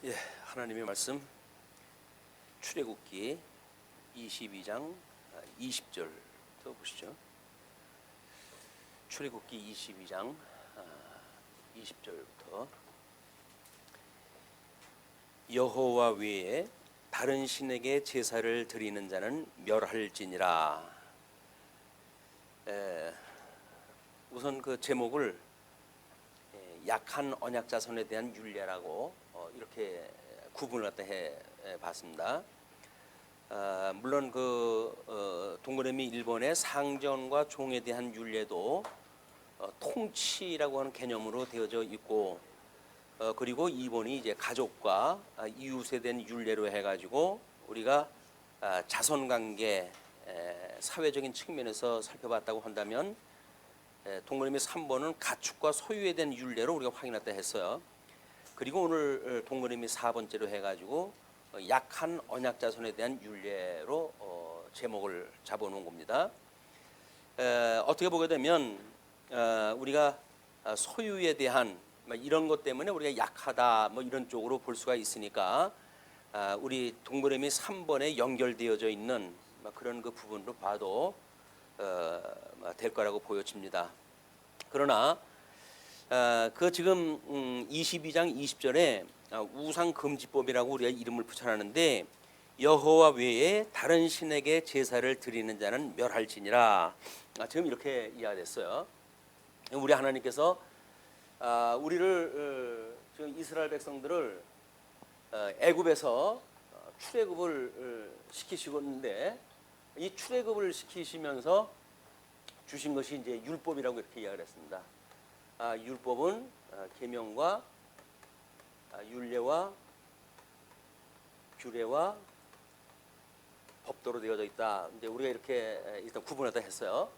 예, 하나님의 말씀 출애굽기 22장 20절부터 보시죠. 출애굽기 22장 20절부터 여호와 외에 다른 신에게 제사를 드리는 자는 멸할지니라. 우선 그 제목을 약한 언약 자손에 대한 율례라고 이렇게 구분을 갖다 해 봤습니다. 물론 그 동그라미 1번의 상전과 종에 대한 율례도 통치라고 하는 개념으로 되어져 있고, 그리고 2번이 이제 가족과 이웃에 대한 율례로 해가지고 우리가 자손관계 사회적인 측면에서 살펴봤다고 한다면, 동그라미 3번은 가축과 소유에 대한 율례로 우리가 확인했다 했어요. 그리고 오늘 동그라미 4번째로 해가지고 약한 언약 자손에 대한 율례로 제목을 잡아놓은 겁니다. 어떻게 보게 되면 우리가 소유에 대한 이런 것 때문에 우리가 약하다 이런 쪽으로 볼 수가 있으니까, 우리 동그라미 3번에 연결되어져 있는 그런 그 부분으로 봐도 될 거라고 보여집니다. 그러나 그 지금 22장 20절에 우상금지법이라고 우리가 이름을 붙여놨는데, 여호와 외에 다른 신에게 제사를 드리는 자는 멸할지니라. 지금 이렇게 이야기했어요. 우리 하나님께서 우리를 지금 이스라엘 백성들을 애굽에서 출애굽을 시키시는데, 이 출애굽을 시키시면서 주신 것이 이제 율법이라고 이렇게 이야기를 했습니다. 율법은 계명과 율례와 규례와 법도로 되어져 있다. 이제 우리가 이렇게 일단 구분하다 했어요.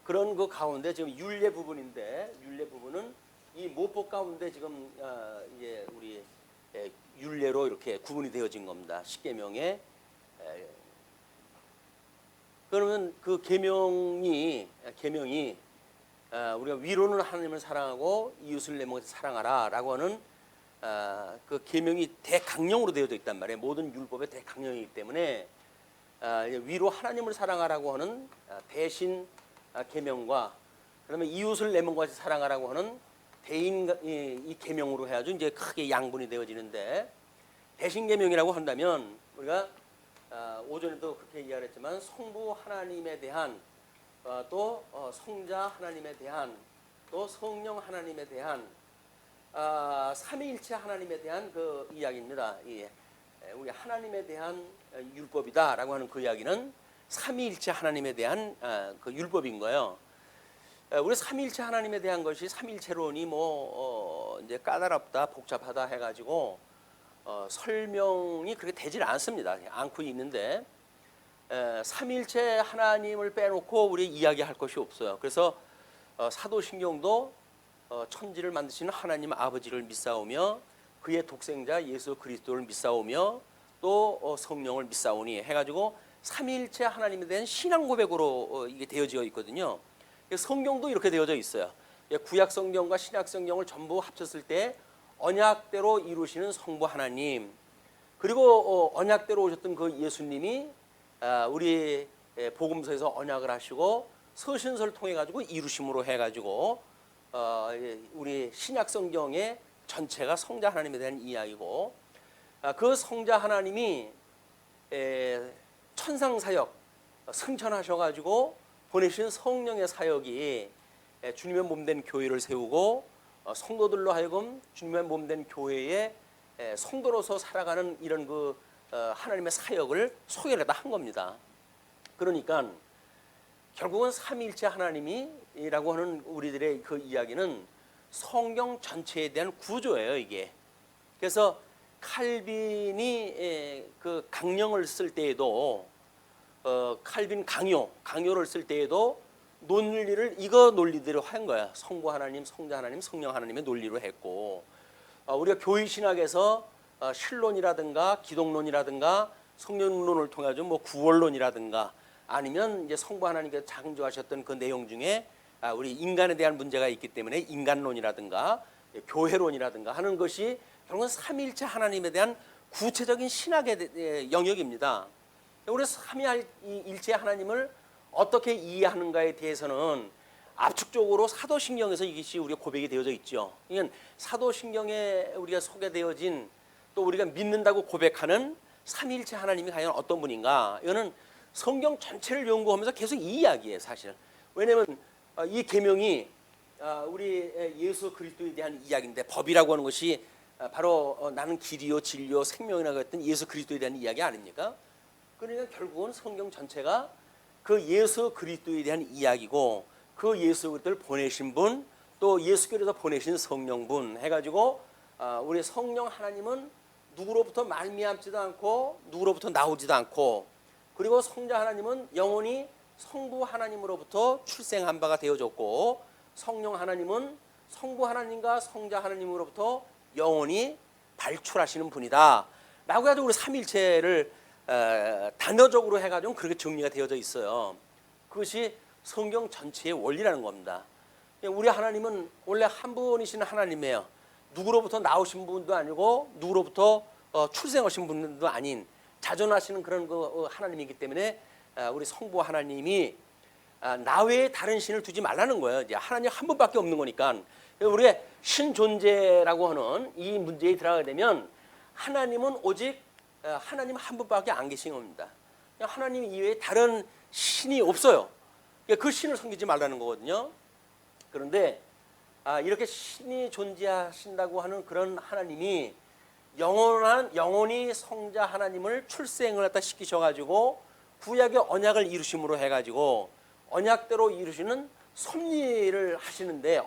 그런 그 가운데 지금 율례 부분인데, 율례 부분은 이 모법 가운데 지금 이제 우리 율례로 이렇게 구분이 되어진 겁니다. 십계명에. 그러면 그 계명이 우리가 위로는 하나님을 사랑하고 이웃을 내 몸같이 사랑하라라고 하는 그 계명이 대강령으로 되어져 있단 말이에요. 모든 율법의 대강령이기 때문에 위로 하나님을 사랑하라고 하는 대신 계명과, 그러면 이웃을 내 몸같이 사랑하라고 하는 대인 이 계명으로 해야죠. 이제 크게 양분이 되어지는데, 대신 계명이라고 한다면 우리가 오전에도 그렇게 이야기했지만 성부 하나님에 대한 또 성자 하나님에 대한 또 성령 하나님에 대한 삼위일체 하나님에 대한 그 이야기입니다. 우리 하나님에 대한 율법이다라고 하는 그 이야기는 삼위일체 하나님에 대한 그 율법인 거예요. 우리 삼위일체 하나님에 대한 것이 삼위일체론이 이제 까다롭다 복잡하다 해가지고 설명이 그렇게 되질 않습니다. 않고 있는데, 삼위일체 하나님을 빼놓고 우리 이야기할 것이 없어요. 그래서 사도신경도 천지를 만드시는 하나님 아버지를 믿사오며 그의 독생자 예수 그리스도를 믿사오며 또 성령을 믿사오니 해가지고 삼위일체 하나님에 대한 신앙 고백으로 이게 되어져 있거든요. 성경도 이렇게 되어져 있어요. 구약 성경과 신약 성경을 전부 합쳤을 때 언약대로 이루시는 성부 하나님, 그리고 언약대로 오셨던 그 예수님이 우리 복음서에서 언약을 하시고 서신서를 통해 가지고 이루심으로 해가지고 우리 신약 성경의 전체가 성자 하나님에 대한 이야기고, 그 성자 하나님이 천상 사역 승천하셔가지고 보내신 성령의 사역이 주님의 몸된 교회를 세우고 성도들로 하여금 주님의 몸된 교회의 성도로서 살아가는 이런 그 하나님의 사역을 소개를 한 겁니다. 그러니까 결국은 삼위일체 하나님이라고 하는 우리들의 그 이야기는 성경 전체에 대한 구조예요, 이게. 그래서 칼빈이 그 강령을 쓸 때에도 칼빈 강요를 쓸 때에도 이거 논리대로 한 거야. 성부 하나님, 성자 하나님, 성령 하나님의 논리로 했고, 우리가 교회 신학에서 신론이라든가 기독론이라든가 성령론을 통해 뭐 구원론이라든가 아니면 이제 성부 하나님께서 창조하셨던 그 내용 중에 우리 인간에 대한 문제가 있기 때문에 인간론이라든가 교회론이라든가 하는 것이 결국은 삼위일체 하나님에 대한 구체적인 신학의 영역입니다. 우리 삼위일체 하나님을 어떻게 이해하는가에 대해서는 압축적으로 사도신경에서 이것이 우리가 고백이 되어져 있죠. 이건 사도신경에 우리가 소개되어진 또 우리가 믿는다고 고백하는 삼위일체 하나님이 과연 어떤 분인가? 이거는 성경 전체를 연구하면서 계속 이 이야기예요, 사실. 왜냐하면 이 계명이 우리 예수 그리스도에 대한 이야기인데, 법이라고 하는 것이 바로 나는 길이요 진리요 생명이라고 했던 예수 그리스도에 대한 이야기 아닙니까? 그러니까 결국은 성경 전체가 그 예수 그리스도에 대한 이야기고, 그 예수 그리스도를 보내신 분, 또 예수께서 보내신 성령분 해가지고 우리 성령 하나님은 누구로부터 말미암지도 않고 누구로부터 나오지도 않고, 그리고 성자 하나님은 영원히 성부 하나님으로부터 출생한 바가 되어졌고, 성령 하나님은 성부 하나님과 성자 하나님으로부터 영원히 발출하시는 분이다 라고 해가지고 우리 삼일체를 단어적으로 해가지고 그렇게 정리가 되어져 있어요. 그것이 성경 전체의 원리라는 겁니다. 우리 하나님은 원래 한 분이신 하나님이에요. 누구로부터 나오신 분도 아니고 누구로부터 출생하신 분도 아닌 자존하시는 그런 그 하나님이기 때문에 우리 성부 하나님이 나 외에 다른 신을 두지 말라는 거예요. 이제 하나님 한 분밖에 없는 거니까. 우리가 신존재라고 하는 이 문제에 들어가게 되면 하나님은 오직 하나님 한 분밖에 안 계신 겁니다. 하나님 이외에 다른 신이 없어요. 그 신을 섬기지 말라는 거거든요. 그런데 이렇게 신이 존재하신다고 하는 그런 하나님이 영원히 성자 하나님을 출생을 갖다 시키셔가지고 구약의 언약을 이루심으로 해가지고 언약대로 이루시는 섭리를 하시는데,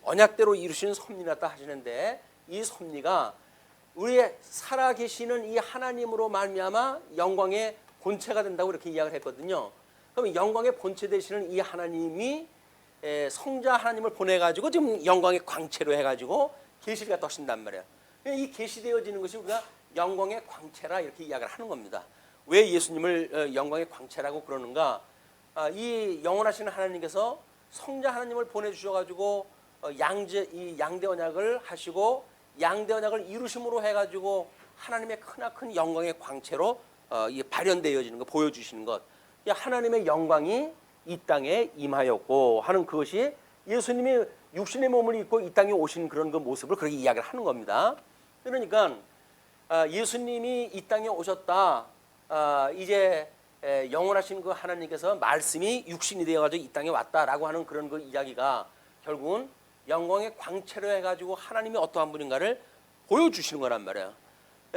언약대로 이루시는 섭리를 갖다 하시는데, 이 섭리가 우리의 살아계시는 이 하나님으로 말미암아 영광의 본체가 된다고 이렇게 이야기를 했거든요. 그럼 영광의 본체 되시는 이 하나님이 성자 하나님을 보내가지고 지금 영광의 광채로 해가지고 계시를 갖다 하신단 말이에요. 이 계시되어지는 것이 우리가 영광의 광채라 이렇게 이야기를 하는 겁니다. 왜 예수님을 영광의 광채라고 그러는가? 이 영원하신 하나님께서 성자 하나님을 보내주셔가지고 이 양대 언약을 하시고 양대 언약을 이루심으로 해가지고 하나님의 크나큰 영광의 광채로 발현되어지는 것, 보여주시는 것. 하나님의 영광이 이 땅에 임하였고 하는 그것이 예수님이 육신의 몸을 입고 이 땅에 오신 그런 그 모습을 그렇게 이야기를 하는 겁니다. 그러니까 예수님이 이 땅에 오셨다. 이제 영원하신 그 하나님께서 말씀이 육신이 되어가지고 이 땅에 왔다라고 하는 그런 그 이야기가 결국은 영광의 광채로 해가지고 하나님이 어떠한 분인가를 보여주시는 거란 말이에요.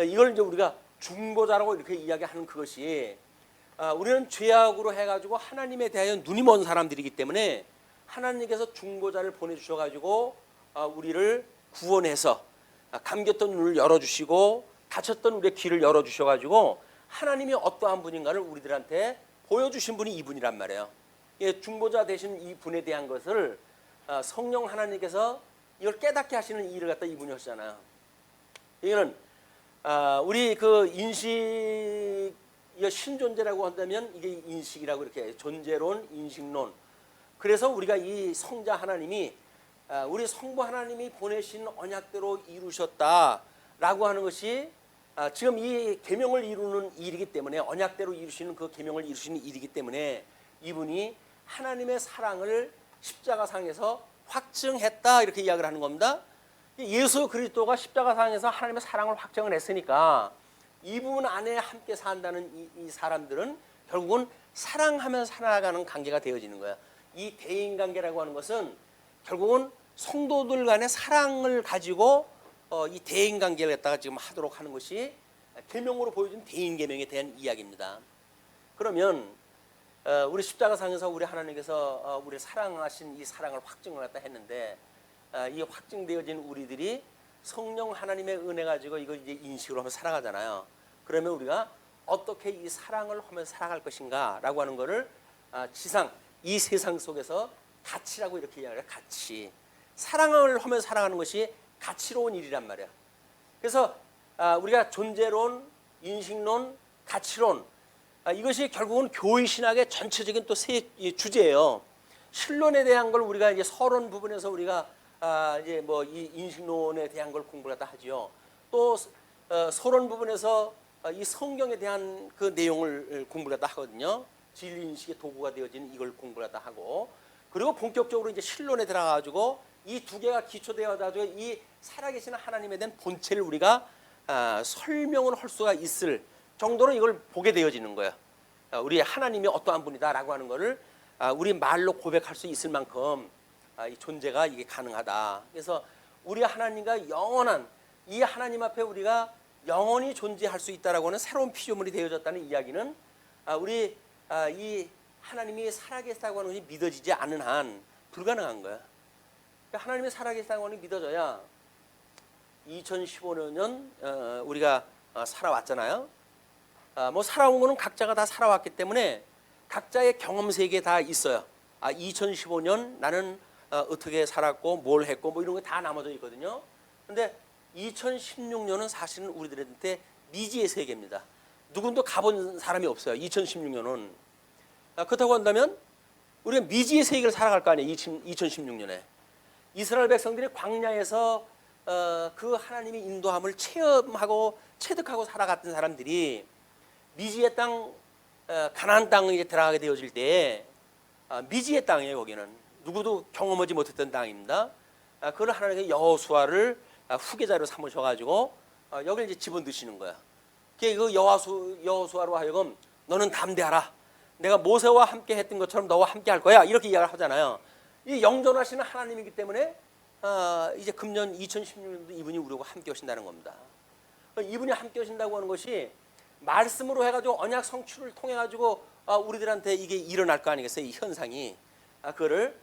이걸 이제 우리가 중보자라고 이렇게 이야기하는 그것이, 우리는 죄악으로 해가지고 하나님에 대하여 눈이 먼 사람들이기 때문에 하나님께서 중보자를 보내주셔가지고 우리를 구원해서 감겼던 눈을 열어주시고 닫혔던 우리의 귀를 열어주셔가지고 하나님이 어떠한 분인가를 우리들한테 보여주신 분이 이분이란 말이에요. 중보자 되신 이 분에 대한 것을 성령 하나님께서 이걸 깨닫게 하시는 일을 갖다 이분이 하시잖아요. 이거는 우리 그 인식, 신존재라고 한다면 이게 인식이라고 이렇게 존재론, 인식론. 그래서 우리가 이 성자 하나님이 우리 성부 하나님이 보내신 언약대로 이루셨다라고 하는 것이 지금 이 계명을 이루는 일이기 때문에, 언약대로 이루시는 그 계명을 이루시는 일이기 때문에 이분이 하나님의 사랑을 십자가상에서 확증했다 이렇게 이야기를 하는 겁니다. 예수 그리스도가 십자가상에서 하나님의 사랑을 확정을 했으니까 이분 안에 함께 산다는 이 사람들은 결국은 사랑하면서 살아가는 관계가 되어지는 거야. 이 대인관계라고 하는 것은 결국은 성도들 간의 사랑을 가지고 이 대인관계를 갖다가 지금 하도록 하는 것이 계명으로 보여준 대인계명에 대한 이야기입니다. 그러면 우리 십자가상에서 우리 하나님께서 우리 사랑하신 이 사랑을 확증을 갖다 했는데, 이 확증되어진 우리들이 성령 하나님의 은혜 가지고 이걸 이제 인식으로 하면서 살아가잖아요. 그러면 우리가 어떻게 이 사랑을 하면서 살아갈 것인가라고 하는 것을 이 세상 속에서 가치라고 이렇게 이야기해요. 가치. 사랑을 하면서 살아가는 것이 가치로운 일이란 말이야. 그래서 우리가 존재론, 인식론, 가치론, 이것이 결국은 교회 신학의 전체적인 또 세 주제예요. 신론에 대한 걸 우리가 이제 서론 부분에서 우리가 이제 뭐 이 인식론에 대한 걸 공부를 하다 하지요. 또 서론 부분에서 이 성경에 대한 그 내용을 공부를 갖다 하거든요. 진리 인식의 도구가 되어진 이걸 공부를 갖다 하고, 그리고 본격적으로 이제 신론에 들어가가지고 이 두 개가 기초되어 가지고 이 살아계신 하나님에 대한 본체를 우리가 설명을 할 수가 있을 정도로 이걸 보게 되어지는 거예요. 우리 하나님이 어떠한 분이다라고 하는 것을 우리 말로 고백할 수 있을 만큼 이 존재가 이게 가능하다. 그래서 우리 하나님과 영원한 이 하나님 앞에 우리가 영원히 존재할 수 있다라고 하는 새로운 피조물이 되어졌다는 이야기는 우리 이 하나님이 살아계시다고 하는 것이 믿어지지 않는 한 불가능한 거야. 그러니까 하나님이 살아계시다고 하는 것이 믿어져야 2015년 우리가 살아왔잖아요. 뭐 살아온 거는 각자가 다 살아왔기 때문에 각자의 경험 세계에 다 있어요. 2015년 나는 어떻게 살았고 뭘 했고 뭐 이런 게 다 남아져 있거든요. 근데 2016년은 사실은 우리들한테 미지의 세계입니다. 누군도 가본 사람이 없어요. 2016년은. 그렇다고 한다면 우리가 미지의 세계를 살아갈 거 아니에요. 2016년에. 이스라엘 백성들이 광야에서 그 하나님의 인도함을 체험하고 체득하고 살아갔던 사람들이 미지의 땅, 가나안 땅에 들어가게 되어질 때 미지의 땅이에요. 거기는 누구도 경험하지 못했던 땅입니다. 그걸 하나님의 여호수아를 후계자로 삼으셔가지고 여기를 이제 집어넣으시는 거야. 그 여호수아로 하여금 너는 담대하라. 내가 모세와 함께 했던 것처럼 너와 함께 할 거야. 이렇게 이야기를 하잖아요. 이 영존하시는 하나님이기 때문에 이제 금년 2016년도 이분이 우리하고 함께 오신다는 겁니다. 이분이 함께 오신다고 하는 것이 말씀으로 해가지고 언약 성취를 통해 가지고 우리들한테 이게 일어날 거 아니겠어요? 이 현상이. 그거를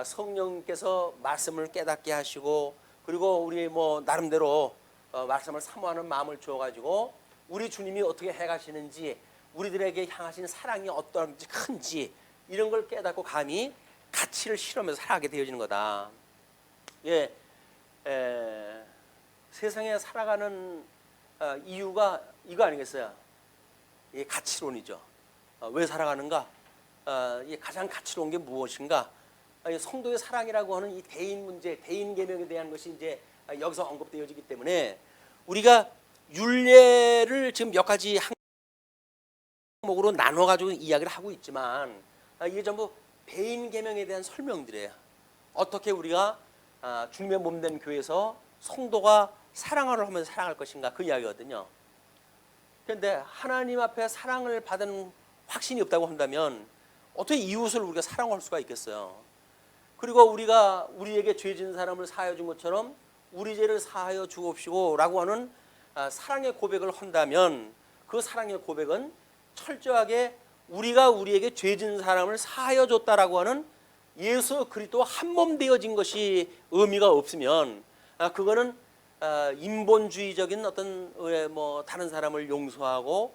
성령께서 말씀을 깨닫게 하시고, 그리고 우리 뭐 나름대로 말씀을 사모하는 마음을 주어가지고 우리 주님이 어떻게 해가시는지, 우리들에게 향하신 사랑이 어떤지 큰지 이런 걸 깨닫고 감히 가치를 실험해서 살아가게 되어지는 거다. 예, 세상에 살아가는 이유가 이거 아니겠어요? 이 가치론이죠. 왜 살아가는가? 이 가장 가치로운 게 무엇인가? 성도의 사랑이라고 하는 이 대인 문제, 대인 계명에 대한 것이 이제 여기서 언급되어지기 때문에 우리가 율례를 지금 몇 가지 항목으로 나눠 가지고 이야기를 하고 있지만 이게 전부 대인 계명에 대한 설명들이에요. 어떻게 우리가 주님의 몸된 교회에서 성도가 사랑을 하면서 살아갈 것인가, 그 이야기거든요. 그런데 하나님 앞에 사랑을 받은 확신이 없다고 한다면 어떻게 이웃을 우리가 사랑할 수가 있겠어요? 그리고 우리가 우리에게 죄 지은 사람을 사하여 준 것처럼 우리 죄를 사하여 주옵시고 라고 하는 사랑의 고백을 한다면 그 사랑의 고백은 철저하게 우리가 우리에게 죄 지은 사람을 사하여 줬다라고 하는 예수 그리스도 한 몸 되어진 것이 의미가 없으면 그거는 인본주의적인 어떤 뭐 다른 사람을 용서하고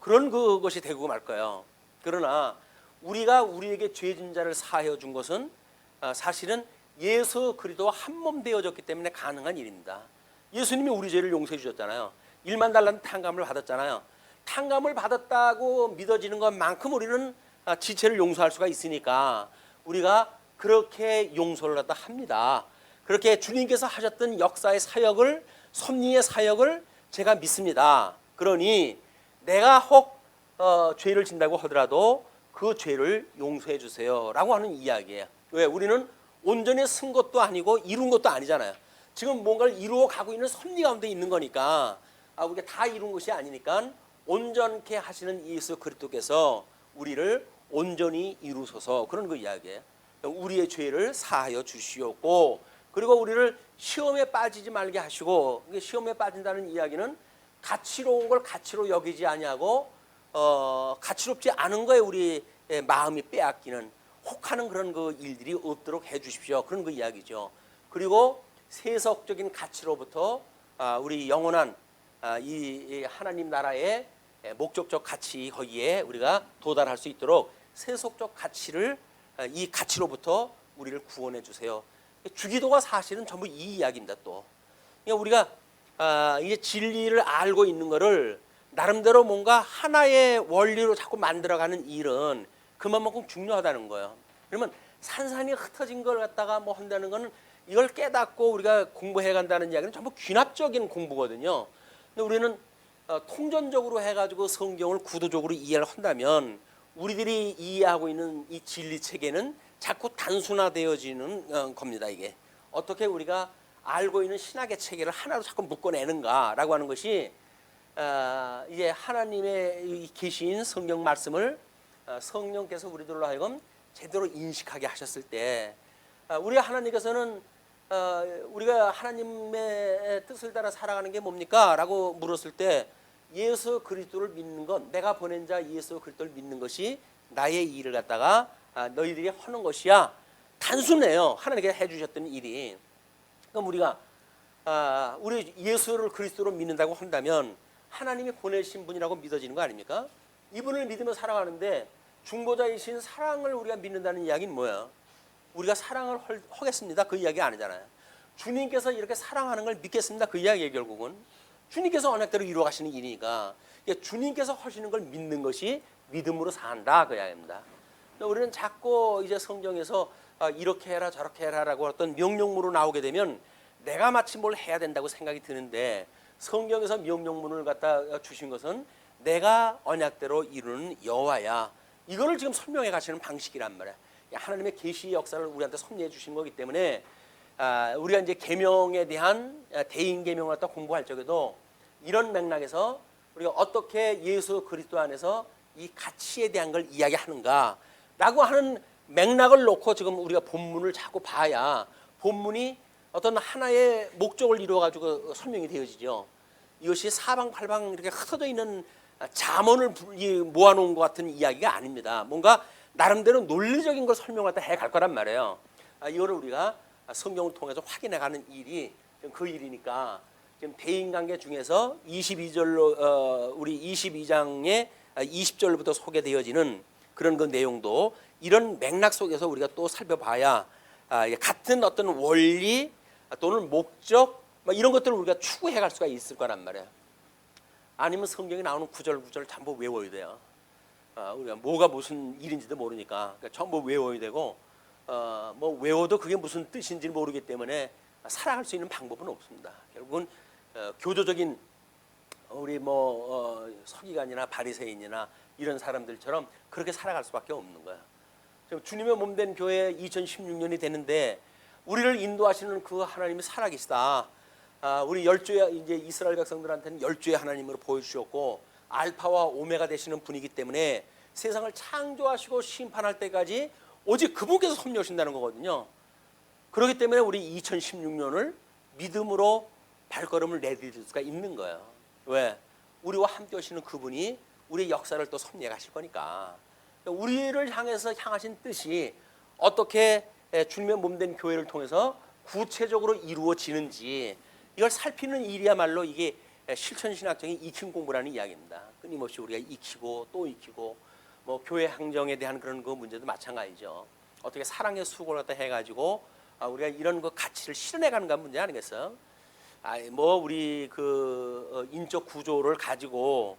그런 그것이 되고 말 거예요. 그러나 우리가 우리에게 죄 진 자를 사하여 준 것은 사실은 예수 그리스도 한 몸 되어졌기 때문에 가능한 일입니다. 예수님이 우리 죄를 용서해 주셨잖아요. 1만 달란트 탕감을 받았잖아요. 탕감을 받았다고 믿어지는 것만큼 우리는 지체를 용서할 수가 있으니까 우리가 그렇게 용서를 갖다 합니다. 그렇게 주님께서 하셨던 역사의 사역을, 섭리의 사역을 제가 믿습니다. 그러니 내가 혹 죄를 진다고 하더라도 그 죄를 용서해 주세요 라고 하는 이야기예요. 왜? 우리는 온전히 쓴 것도 아니고 이룬 것도 아니잖아요. 지금 뭔가를 이루어 가고 있는 섭리 가운데 있는 거니까 우리가 다 이룬 것이 아니니까 온전케 하시는 예수 그리스도께서 우리를 온전히 이루소서, 그런 그 이야기예요. 우리의 죄를 사하여 주시옵고, 그리고 우리를 시험에 빠지지 말게 하시고, 시험에 빠진다는 이야기는 가치로운 걸 가치로 여기지 아니하고 가치롭지 않은 거에 우리 마음이 빼앗기는 혹하는 그런 그 일들이 없도록 해 주십시오, 그런 그 이야기죠. 그리고 세속적인 가치로부터 우리 영원한 이 하나님 나라의 목적적 가치, 거기에 우리가 도달할 수 있도록 세속적 가치를, 이 가치로부터 우리를 구원해 주세요. 주기도가 사실은 전부 이 이야기입니다. 또 그러니까 우리가 이제 진리를 알고 있는 것을 나름대로 뭔가 하나의 원리로 자꾸 만들어가는 일은 그만큼 중요하다는 거예요. 그러면 산산이 흩어진 걸 갖다가 뭐 한다는 거는 이걸 깨닫고 우리가 공부해 간다는 이야기는 전부 귀납적인 공부거든요. 근데 우리는 통전적으로 해가지고 성경을 구도적으로 이해를 한다면 우리들이 이해하고 있는 이 진리 체계는 자꾸 단순화되어지는 겁니다. 이게 어떻게 우리가 알고 있는 신학의 체계를 하나로 자꾸 묶어내는가라고 하는 것이 이제 하나님의 계시인 성경 말씀을 성령께서 우리들로 하여금 제대로 인식하게 하셨을 때 우리 하나님께서는 우리가 하나님의 뜻을 따라 살아가는 게 뭡니까? 라고 물었을 때 예수 그리스도를 믿는 것, 내가 보낸 자 예수 그리스도를 믿는 것이 나의 일을 갖다가 너희들이 하는 것이야. 단순해요. 하나님께서 해주셨던 일이. 그럼 우리가 우리 예수를 그리스도로 믿는다고 한다면 하나님이 보내신 분이라고 믿어지는 거 아닙니까? 이분을 믿으며 살아가는데 중보자이신 사랑을 우리가 믿는다는 이야기는 뭐야? 우리가 사랑을 하겠습니다. 그 이야기 아니잖아요. 주님께서 이렇게 사랑하는 걸 믿겠습니다. 그 이야기예요. 결국은 주님께서 언약대로 이루어 가시는 일이니까 주님께서 하시는 걸 믿는 것이 믿음으로 산다. 그 이야기입니다. 우리는 자꾸 이제 성경에서 이렇게 해라 저렇게 해라라고 어떤 명령문으로 나오게 되면 내가 마치 뭘 해야 된다고 생각이 드는데 성경에서 명령문을 갖다 주신 것은 내가 언약대로 이루는 여호와야. 이거를 지금 설명해 가시는 방식이란 말이야. 하나님의 계시 역사를 우리한테 섭리해 주신 거기 때문에 우리가 이제 계명에 대한 대인 계명을 갖다 공부할 적에도 이런 맥락에서 우리가 어떻게 예수 그리스도 안에서 이 가치에 대한 걸 이야기하는가라고 하는 맥락을 놓고 지금 우리가 본문을 자꾸 봐야 본문이 어떤 하나의 목적을 이루어 가지고 설명이 되어지죠. 이것이 사방팔방 이렇게 흩어져 있는 잠언을 모아놓은 것 같은 이야기가 아닙니다. 뭔가 나름대로 논리적인 걸 설명하다 해갈 거란 말이에요. 이거를 우리가 성경을 통해서 확인해가는 일이 그 일이니까 지금 대인관계 중에서 22절로 우리 22장의 20절부터 소개되어지는 그런 그 내용도 이런 맥락 속에서 우리가 또 살펴봐야 같은 어떤 원리 또는 목적 이런 것들을 우리가 추구해갈 수가 있을 거란 말이에요. 아니면 성경에 나오는 구절 전부 외워야 돼요. 우리가 뭐가 무슨 일인지도 모르니까 전부 외워야 되고 뭐 외워도 그게 무슨 뜻인지 모르기 때문에 살아갈 수 있는 방법은 없습니다. 결국은 교조적인 우리 서기관이나 바리새인이나 이런 사람들처럼 그렇게 살아갈 수밖에 없는 거야. 주님의 몸된 교회 2016년이 되는데 우리를 인도하시는 그 하나님이 살아계시다. 우리 열조의 이제 이스라엘 백성들한테는 열조의 하나님으로 보여주셨고 알파와 오메가 되시는 분이기 때문에 세상을 창조하시고 심판할 때까지 오직 그분께서 섭리하신다는 거거든요. 그렇기 때문에 우리 2016년을 믿음으로 발걸음을 내디딜 수가 있는 거예요. 왜? 우리와 함께 하시는 그분이 우리의 역사를 또 섭리해 가실 거니까. 우리를 향해서 향하신 뜻이 어떻게 주님의 몸된 교회를 통해서 구체적으로 이루어지는지 이걸 살피는 일이야말로 이게 실천신학적인 익힘 공부라는 이야기입니다. 끊임없이 우리가 익히고 또 익히고 뭐 교회 행정에 대한 그런 그 문제도 마찬가지죠. 어떻게 사랑의 수고를 갖다 해가지고 우리가 이런 그 가치를 실현해가는가 문제 아니겠어요? 뭐 우리 그 인적 구조를 가지고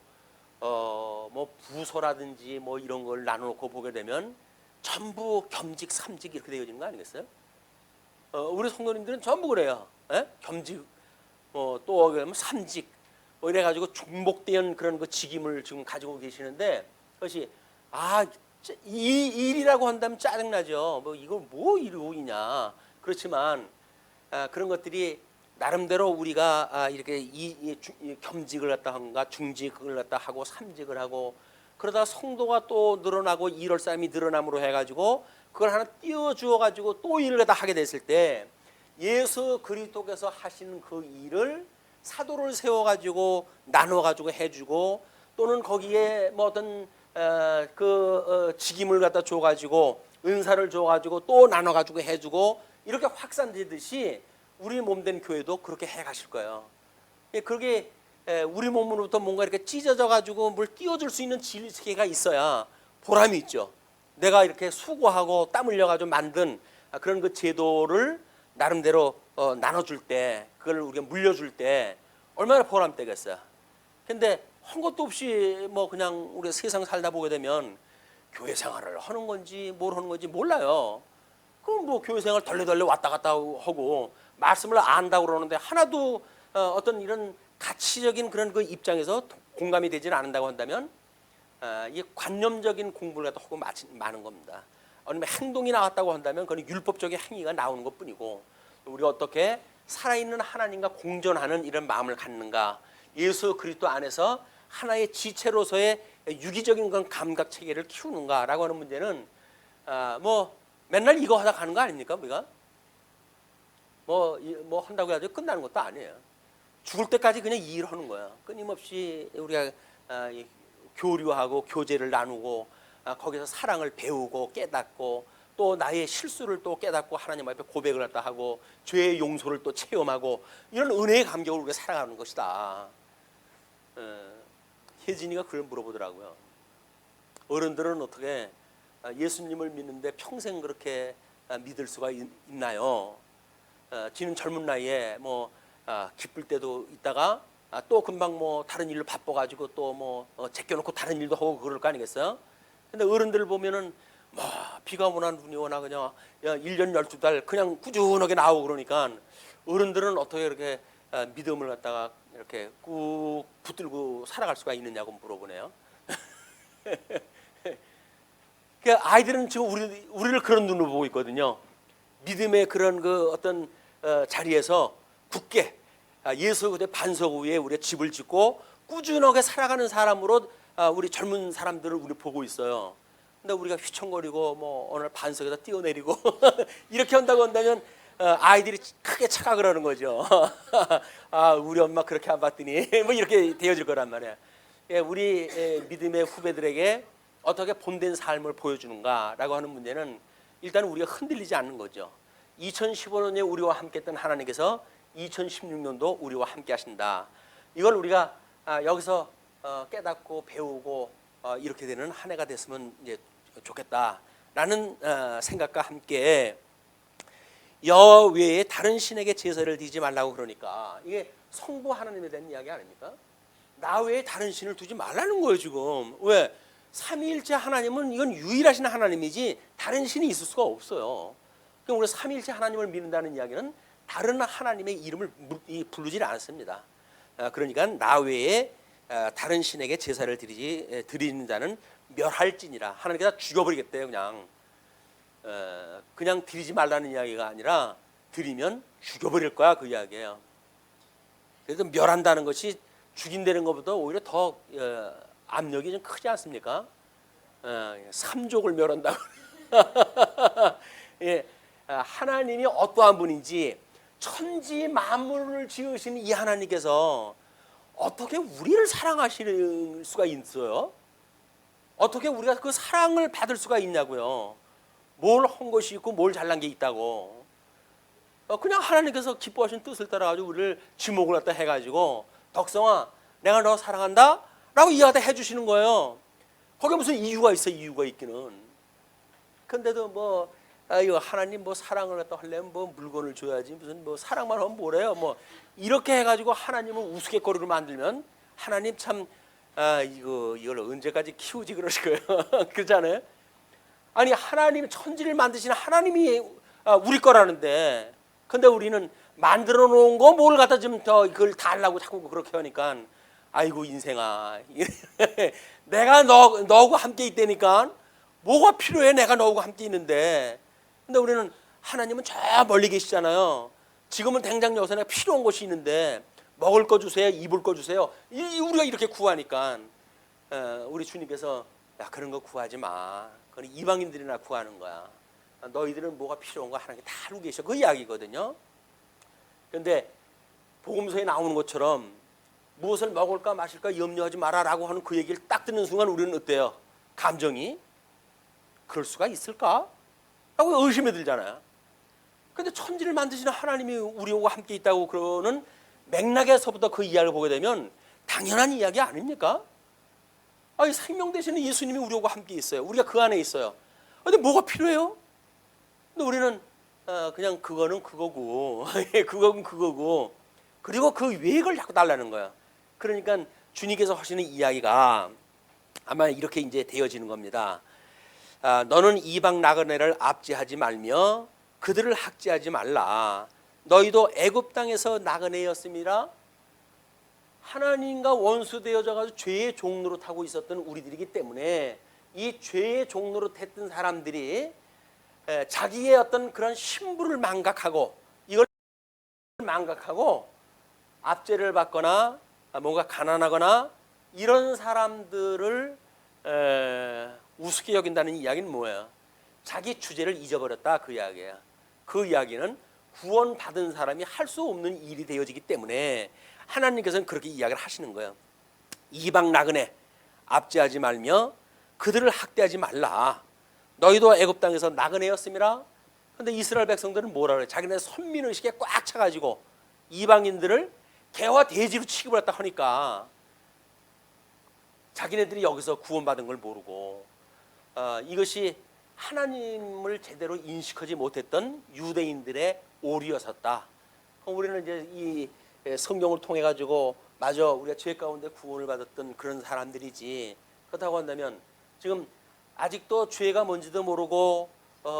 뭐 부서라든지 뭐 이런 걸 나눠놓고 보게 되면 전부 겸직, 삼직 이렇게 되어지는 거 아니겠어요? 우리 성도님들은 전부 그래요. 겸직, 또 삼직, 이래가지고 중복된 그런 그 직임을 지금 가지고 계시는데 그것이 이 일이라고 한다면 짜증나죠. 이걸 뭐 일이냐. 그렇지만 그런 것들이 나름대로 우리가 이렇게 이 겸직을 갖다 한가 중직을 갖다 하고 삼직을 하고 그러다 성도가 또 늘어나고 일할 사람이 늘어남으로 해가지고 그걸 하나 띄워주어 가지고 또 일을 갖다 하게 됐을 때 예수 그리스도께서 하시는 그 일을 사도를 세워 가지고 나눠 가지고 해주고 또는 거기에 뭐 어떤 직임을 갖다 줘 가지고 은사를 줘 가지고 또 나눠 가지고 해주고 이렇게 확산되듯이 우리 몸된 교회도 그렇게 해 가실 거예요. 그게 우리 몸으로부터 뭔가 이렇게 찢어져 가지고 뭘 띄워줄 수 있는 진리체계가 있어야 보람이 있죠. 내가 이렇게 수고하고 땀 흘려 가지고 만든 그런 그 제도를 나름대로 나눠줄 때 그걸 우리가 물려줄 때 얼마나 보람되겠어요. 근데 한 것도 없이 뭐 그냥 우리가 세상 살다 보게 되면 교회 생활을 하는 건지 뭘 하는 건지 몰라요. 그럼 뭐 교회 생활 덜레덜레 왔다 갔다 하고 말씀을 안다고 그러는데 하나도 어떤 이런 가치적인 그런 그 입장에서 공감이 되지 않는다고 한다면 이게 관념적인 공부를 갖다 하고 많은 겁니다. 아니면 행동이 나왔다고 한다면 그건 율법적인 행위가 나오는 것뿐이고, 우리가 어떻게 살아있는 하나님과 공존하는 이런 마음을 갖는가, 예수 그리스도 안에서 하나의 지체로서의 유기적인 그런 감각 체계를 키우는가라고 하는 문제는 뭐 맨날 이거 하다 가는 거 아닙니까? 우리가 뭐 한다고 해가지고 끝나는 것도 아니에요. 죽을 때까지 그냥 이 일을 하는 거야. 끊임없이 우리가 교류하고 교제를 나누고 거기서 사랑을 배우고 깨닫고 또 나의 실수를 또 깨닫고 하나님 앞에 고백을 갖다 하고 죄의 용서를 또 체험하고 이런 은혜의 감격을 우리가 살아가는 것이다. 혜진이가 그걸 물어보더라고요. 어른들은 어떻게 예수님을 믿는데 평생 그렇게 믿을 수가 있나요? 지는 젊은 나이에 뭐 기쁠 때도 있다가 또 금방 뭐 다른 일로 바빠가지고 또 뭐 제껴놓고 다른 일도 하고 그럴 거 아니겠어요? 근데 어른들 보면은 뭐 비가 오나 눈이 오나 그냥 1년 12달 그냥 꾸준하게 나오고 그러니까 어른들은 어떻게 이렇게 믿음을 갖다가 이렇게 꾹 붙들고 살아갈 수가 있느냐고 물어보네요. 그러니까 아이들은 지금 우리를 그런 눈으로 보고 있거든요. 믿음의 그런 그 어떤 자리에서 굳게 예수 그리스도의 반석 위에 우리가 집을 짓고 꾸준하게 살아가는 사람으로 우리 젊은 사람들을 우리 보고 있어요. 근데 우리가 휘청거리고 뭐 오늘 반석에서 뛰어내리고 이렇게 한다고 한다면 아이들이 크게 착각을 하는 거죠. 우리 엄마 그렇게 안 봤더니 뭐 이렇게 되어질 거란 말이에요. 우리 믿음의 후배들에게 어떻게 본된 삶을 보여주는가라고 하는 문제는 일단 우리가 흔들리지 않는 거죠. 2015년에 우리와 함께했던 하나님께서 2016년도 우리와 함께 하신다. 이걸 우리가 여기서 깨닫고 배우고 이렇게 되는 한 해가 됐으면 이제 좋겠다라는 생각과 함께 여호와 외에 다른 신에게 제사를 드리지 말라고 그러니까 이게 성부 하나님에 대한 이야기 아닙니까? 나 외에 다른 신을 두지 말라는 거예요 지금. 왜? 삼위일체 하나님은 이건 유일하신 하나님이지 다른 신이 있을 수가 없어요. 그럼 우리가 삼위일체 하나님을 믿는다는 이야기는 다른 하나님의 이름을 부르지 않습니다. 그러니까 나 외에 다른 신에게 제사를 드리는 자는 멸할지니라. 하나님께서 죽여버리겠대요. 그냥 드리지 말라는 이야기가 아니라 드리면 죽여버릴 거야 그 이야기예요. 그래서 멸한다는 것이 죽인다는 것보다 오히려 더 압력이 좀 크지 않습니까? 삼족을 멸한다고. 예, 하나님이 어떠한 분인지 천지 만물을 지으신 이 하나님께서 어떻게 우리를 사랑하실 수가 있어요? 어떻게 우리가 그 사랑을 받을 수가 있냐고요. 뭘 한 것이 있고 뭘 잘난 게 있다고. 그냥 하나님께서 기뻐하신 뜻을 따라가지고 우리를 지목을 갖다 해가지고 덕성아 내가 너 사랑한다 라고 이야기를 해주시는 거예요. 거기에 무슨 이유가 있어. 이유가 있기는. 근데도 뭐 이거 하나님 뭐 사랑을 갖다 하려면 뭐 물건을 줘야지 무슨 뭐 사랑만 하면 뭐래요. 뭐 이렇게 해가지고 하나님을 우스갯거리로 만들면 하나님 참 이걸 언제까지 키우지 그러실 거예요. 그렇잖아요. 아니 하나님 천지를 만드시는 하나님이 우리 거라는데 근데 우리는 만들어 놓은 거 뭘 갖다 좀 더 그걸 달라고 자꾸 그렇게 하니까 아이고 인생아 내가 너하고 함께 있다니까 뭐가 필요해. 내가 너하고 함께 있는데. 근데 우리는 하나님은 저 멀리 계시잖아요. 지금은 당장 여기서 내가 필요한 것이 있는데 먹을 거 주세요. 입을 거 주세요. 우리가 이렇게 구하니까 우리 주님께서 야 그런 거 구하지 마. 그건 이방인들이나 구하는 거야. 너희들은 뭐가 필요한 거 하나님 다 알고 계셔. 그 이야기거든요. 그런데 복음서에 나오는 것처럼 무엇을 먹을까 마실까 염려하지 마라라고 하는 그 얘기를 딱 듣는 순간 우리는 어때요? 감정이 그럴 수가 있을까? 라고 의심이 들잖아요. 그런데 천지를 만드시는 하나님이 우리와 함께 있다고 그러는 맥락에서부터 그 이야기를 보게 되면 당연한 이야기 아닙니까? 아니 생명 되시는 예수님이 우리와 함께 있어요. 우리가 그 안에 있어요. 근데 뭐가 필요해요? 근데 우리는 그냥 그거는 그거고 그거는 그거고 그리고 그 외의 걸 자꾸 달라는 거야. 그러니까 주님께서 하시는 이야기가 아마 이렇게 이제 되어지는 겁니다. 너는 이방 나그네를 압제하지 말며 그들을 학대하지 말라. 너희도 애굽 땅에서 나그네였습니다. 하나님과 원수되어져 가지고 죄의 종로로 타고 있었던 우리들이기 때문에 이 죄의 종로로 탔던 사람들이 자기의 어떤 그런 신분을 망각하고 이걸 망각하고 압제를 받거나 뭔가 가난하거나 이런 사람들을 우습게 여긴다는 이야기는 뭐예요? 자기 주제를 잊어버렸다, 그 이야기야. 그 이야기는 구원받은 사람이 할 수 없는 일이 되어지기 때문에 하나님께서는 그렇게 이야기를 하시는 거예요. 이방 나그네 압제하지 말며 그들을 학대하지 말라. 너희도 애굽 땅에서 나그네였음이라. 그런데 이스라엘 백성들은 뭐라 그래? 자기네 선민의식에 꽉 차가지고 이방인들을 개와 돼지로 취급을 했다 하니까 자기네들이 여기서 구원받은 걸 모르고 이것이 하나님을 제대로 인식하지 못했던 유대인들의 오류였었다. 우리는 이제 이 성경을 통해 가지고 맞아, 우리가 죄 가운데 구원을 받았던 그런 사람들이지. 그렇다고 한다면 지금 아직도 죄가 뭔지도 모르고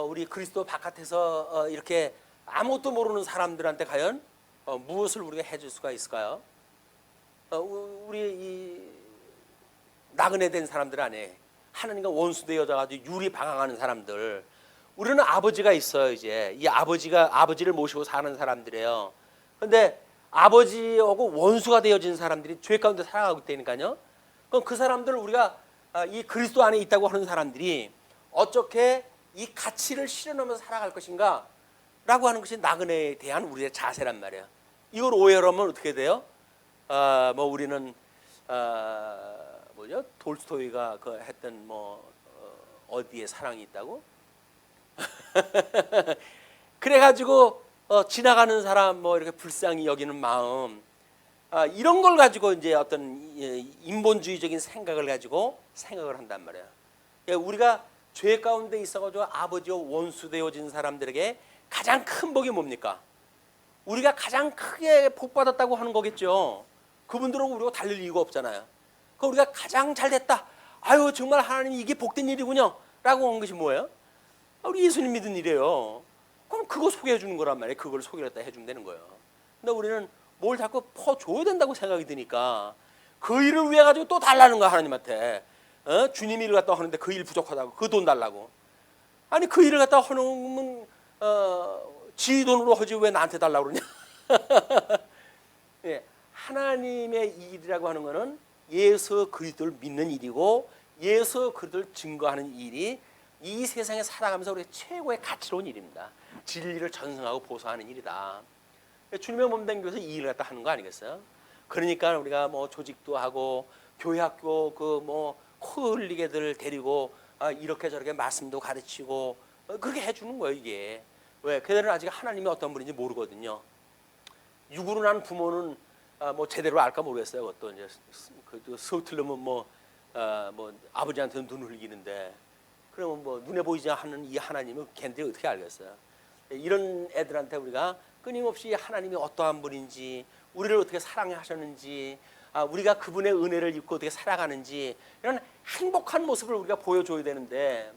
우리 그리스도 바깥에서 이렇게 아무것도 모르는 사람들한테 과연 무엇을 우리가 해줄 수가 있을까요? 우리 이 나그네 된 사람들 안에 하나님과 원수되어져 가지고 유리방황하는 사람들, 우리는 아버지가 있어요. 이제 이 아버지를 모시고 사는 사람들이에요. 그런데 아버지하고 원수가 되어진 사람들이 죄 가운데 살아가고 있다니까요. 그럼 그 사람들, 우리가 이 그리스도 안에 있다고 하는 사람들이 어떻게 이 가치를 실현하면서 살아갈 것인가 라고 하는 것이 나그네에 대한 우리의 자세란 말이에요. 이걸 오해하면 어떻게 돼요? 뭐 우리는 뭐죠? 돌스토이가 그 했던 어디에 사랑이 있다고? 그래가지고 지나가는 사람 뭐 이렇게 불쌍히 여기는 마음, 이런 걸 가지고 이제 어떤 인본주의적인 생각을 가지고 생각을 한단 말이에요. 우리가 죄 가운데 있어가지고 아버지와 원수 되어진 사람들에게 가장 큰 복이 뭡니까? 우리가 가장 크게 복 받았다고 하는 거겠죠. 그분들하고 우리가 달릴 이유가 없잖아요. 그 우리가 가장 잘 됐다. 아유, 정말 하나님이 이게 복된 일이군요. 라고 한 것이 뭐예요? 우리 예수님 믿은 일이에요. 그럼 그거 소개해 주는 거란 말이에요. 그걸 소개했다 해주면 되는 거예요. 근데 우리는 뭘 자꾸 퍼줘야 된다고 생각이 드니까 그 일을 위해 가지고 또 달라는 거야, 하나님한테. 주님 일을 갖다 하는데 그 일 부족하다고, 그 돈 달라고. 아니, 그 일을 갖다 하는 지 돈으로 하지 왜 나한테 달라고 그러냐. 예, 하나님의 일이라고 하는 거는 예수 그리스도를 믿는 일이고 예수 그리스도를 증거하는 일이 이 세상에 살아가면서 우리 최고의 가치로운 일입니다. 진리를 전승하고 보소하는 일이다. 주님의 몸된 교회에서 이 일을 갖다 하는 거 아니겠어요? 그러니까 우리가 뭐 조직도 하고 교회 학교 코 흘리게들 데리고 이렇게 저렇게 말씀도 가르치고 그렇게 해주는 거예요. 이게 왜? 그들은 아직 하나님이 어떤 분인지 모르거든요. 육으로 난 부모는 뭐 제대로 알까 모르겠어요. 그것도 이제 서툴르면 뭐 아버지한테는 눈 흘리는데, 그러면 뭐 눈에 보이지 않는 이 하나님을 걔네들이 어떻게 알겠어요? 이런 애들한테 우리가 끊임없이 하나님이 어떠한 분인지, 우리를 어떻게 사랑하셨는지, 우리가 그분의 은혜를 입고 어떻게 살아가는지, 이런 행복한 모습을 우리가 보여줘야 되는데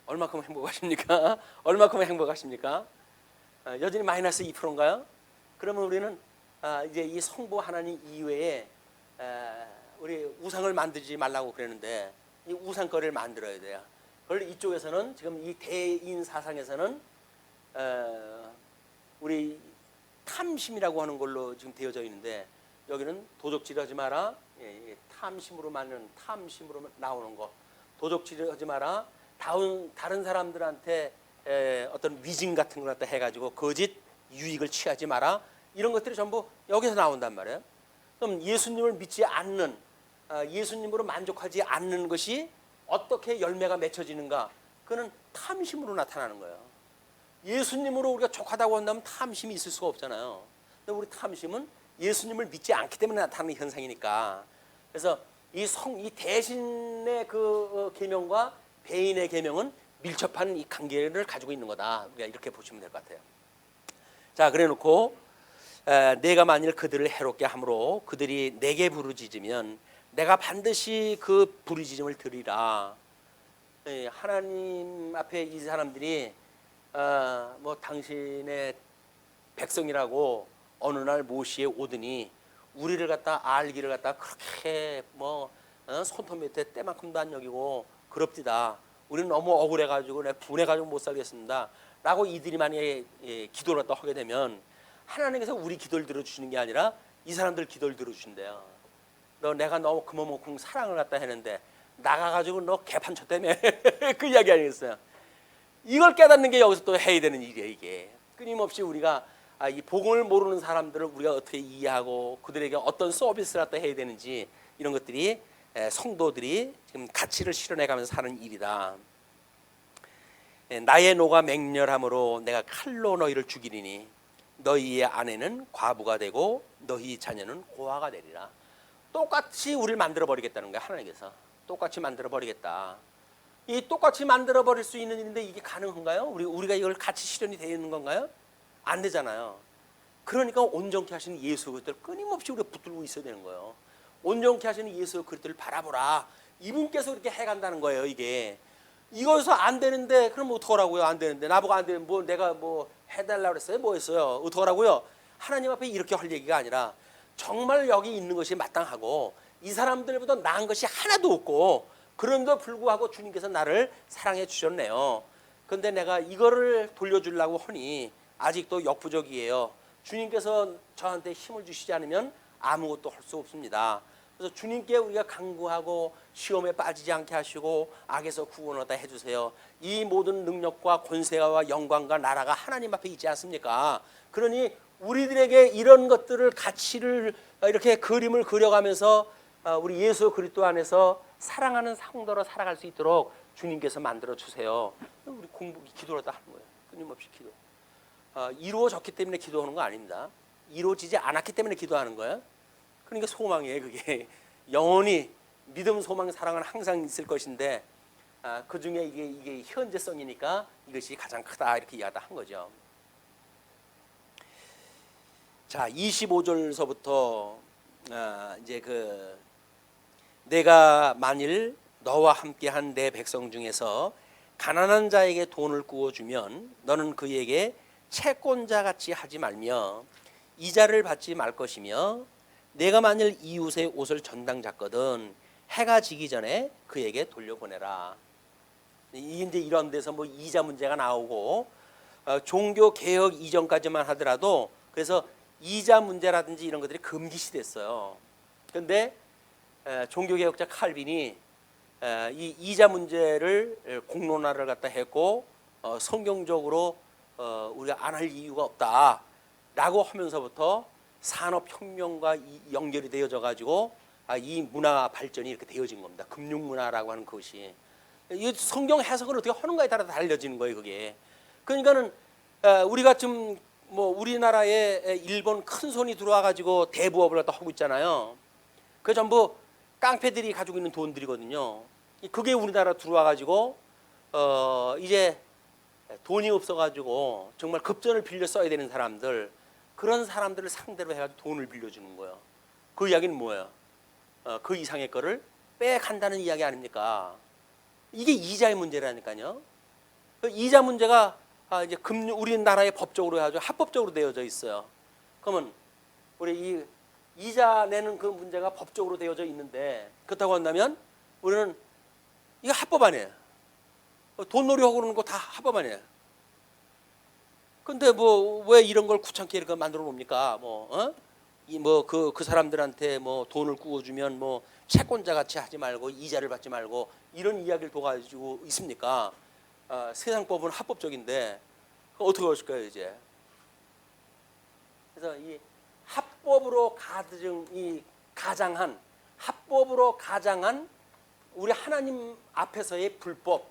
얼마큼 행복하십니까? 얼마큼 행복하십니까? 여전히 마이너스 2%인가요? 그러면 우리는 이제 이 성부 하나님 이외에 우리 우상을 만들지 말라고 그러는데 이 우상거리를 만들어야 돼요. 그걸 이쪽에서는 지금 이 대인 사상에서는 우리 탐심이라고 하는 걸로 지금 되어져 있는데, 여기는 도적질하지 마라. 탐심으로 나오는 거. 도적질하지 마라. 다른 사람들한테 어떤 위증 같은 걸 갖다 해가지고 거짓 유익을 취하지 마라. 이런 것들이 전부 여기서 나온단 말이에요. 그럼 예수님을 믿지 않는, 예수님으로 만족하지 않는 것이 어떻게 열매가 맺혀지는가? 그는 탐심으로 나타나는 거예요. 예수님으로 우리가 족하다고 한다면 탐심이 있을 수가 없잖아요. 근데 우리 탐심은 예수님을 믿지 않기 때문에 나타나는 현상이니까. 그래서 이 대신의 그 계명과 배인의 계명은 밀접한 이 관계를 가지고 있는 거다. 우리가 이렇게 보시면 될 것 같아요. 자, 그래놓고 내가 만일 그들을 해롭게 함으로 그들이 내게 부르짖으면 내가 반드시 그 부르짖음을 들으리라. 하나님 앞에 이 사람들이 뭐 당신의 백성이라고 어느 날 모시에 오더니 우리를 갖다 알기를 갖다 그렇게 뭐 손톱 밑에 때만큼도 안 여기고 그럽디다. 우리는 너무 억울해가지고 내가 분해가지고 못 살겠습니다. 라고 이들이 만약에 기도를 갖다 하게 되면 하나님께서 우리 기도를 들어주시는 게 아니라 이 사람들 기도를 들어주신대요. 너 내가 너무 그만큼 사랑을 갖다 했는데 나가가지고 너 개판쳐 때문에 그 이야기 아니겠어요? 이걸 깨닫는 게 여기서 또 해야 되는 일이에요. 이게 끊임없이 우리가 이 복음을 모르는 사람들을 우리가 어떻게 이해하고 그들에게 어떤 서비스를 갖다 해야 되는지 이런 것들이 성도들이 지금 가치를 실현해가면서 사는 일이다. 나의 노가 맹렬함으로 내가 칼로 너희를 죽이리니 너희의 아내는 과부가 되고 너희 자녀는 고아가 되리라. 똑같이 우리를 만들어 버리겠다는 거야. 하나님께서 똑같이 만들어 버리겠다. 이 똑같이 만들어 버릴 수 있는 일인데 이게 가능한가요? 우리가 이걸 같이 실현이 되어 있는 건가요? 안 되잖아요. 그러니까 온전케 하시는 예수 그리스도를 끊임없이 우리가 붙들고 있어야 되는 거예요. 온전케 하시는 예수 그리스도를 바라보라. 이분께서 그렇게 해간다는 거예요. 이게 이거서 안 되는데 그럼 어떡하라고요? 안 되는데 나보고 안 되는 뭐 내가 뭐 해달라고 그랬어요? 뭐 했어요? 어떡하라고요? 하나님 앞에 이렇게 할 얘기가 아니라 정말 여기 있는 것이 마땅하고 이 사람들보다 나은 것이 하나도 없고 그런데도 불구하고 주님께서 나를 사랑해 주셨네요. 그런데 내가 이거를 돌려주려고 하니 아직도 역부족이에요. 주님께서 저한테 힘을 주시지 않으면 아무것도 할 수 없습니다. 그래서 주님께 우리가 간구하고 시험에 빠지지 않게 하시고 악에서 구원을 다 해주세요. 이 모든 능력과 권세와 영광과 나라가 하나님 앞에 있지 않습니까? 그러니 우리들에게 이런 것들을 가치를 이렇게 그림을 그려가면서 우리 예수 그리스도 안에서 사랑하는 성도로 살아갈 수 있도록 주님께서 만들어 주세요. 우리 기도를 다 하는 거예요. 끊임없이 기도. 이루어졌기 때문에 기도하는 거 아닙니다. 이루어지지 않았기 때문에 기도하는 거예요. 그러니까 소망이에요. 그게 영원히 믿음, 소망, 사랑은 항상 있을 것인데 그 중에 이게 현재성이니까 이것이 가장 크다 이렇게 이야기한 거죠. 자, 25절서부터 이제 내가 만일 너와 함께한 내 백성 중에서 가난한 자에게 돈을 구워주면 너는 그에게 채권자 같이 하지 말며 이자를 받지 말 것이며 내가 만일 이웃의 옷을 전당 잤거든 해가 지기 전에 그에게 돌려보내라. 이제 이런 데서 뭐 이자 문제가 나오고 종교 개혁 이전까지만 하더라도 그래서 이자 문제라든지 이런 것들이 금기시 됐어요. 그런데 종교 개혁자 칼빈이 이 이자 문제를 공론화를 갖다 했고 성경적으로 우리가 안 할 이유가 없다라고 하면서부터 산업혁명과 연결이 되어져 가지고 이 문화 발전이 이렇게 되어진 겁니다. 금융문화라고 하는 것이 이 성경 해석을 어떻게 하는가에 따라 달라지는 거예요. 그게 그러니까는 우리가 지금 뭐 우리나라에 일본 큰 손이 들어와 가지고 대부업을 갖다 하고 있잖아요. 그 전부 깡패들이 가지고 있는 돈들이거든요. 그게 우리나라 들어와 가지고 이제 돈이 없어 가지고 정말 급전을 빌려 써야 되는 사람들 그런 사람들을 상대로 해가지고 돈을 빌려주는 거예요. 그 이야기는 뭐예요? 그 이상의 거를 빼간다는 이야기 아닙니까? 이게 이자의 문제라니까요. 그 이자 문제가 이제 우리나라의 법적으로 해가지고 합법적으로 되어져 있어요. 그러면 우리 이 이자 내는 그 문제가 법적으로 되어져 있는데 그렇다고 한다면 우리는 이거 합법 아니에요. 돈놀이 하고 그러는 거 다 합법 아니에요. 근데 뭐 왜 이런 걸 귀찮게 이렇게 만들어 놓습니까? 그 사람들한테 뭐 돈을 구워주면 뭐 채권자 같이 하지 말고 이자를 받지 말고 이런 이야기를 둬가지고 있습니까? 세상법은 합법적인데 어떻게 하실까요 이제? 그래서 이 합법으로 가장한 우리 하나님 앞에서의 불법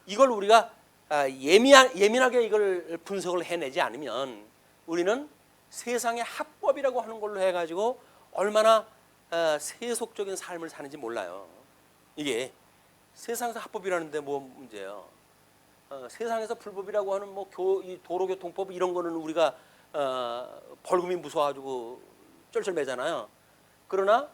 이걸 우리가 예민하게 이걸 분석을 해내지 않으면 우리는 세상의 합법이라고 하는 걸로 해가지고 얼마나 세속적인 삶을 사는지 몰라요. 이게 세상에서 합법이라는데 뭐 문제예요? 세상에서 불법이라고 하는 뭐 도로교통법 이런 거는 우리가 벌금이 무서워가지고 쩔쩔매잖아요. 그러나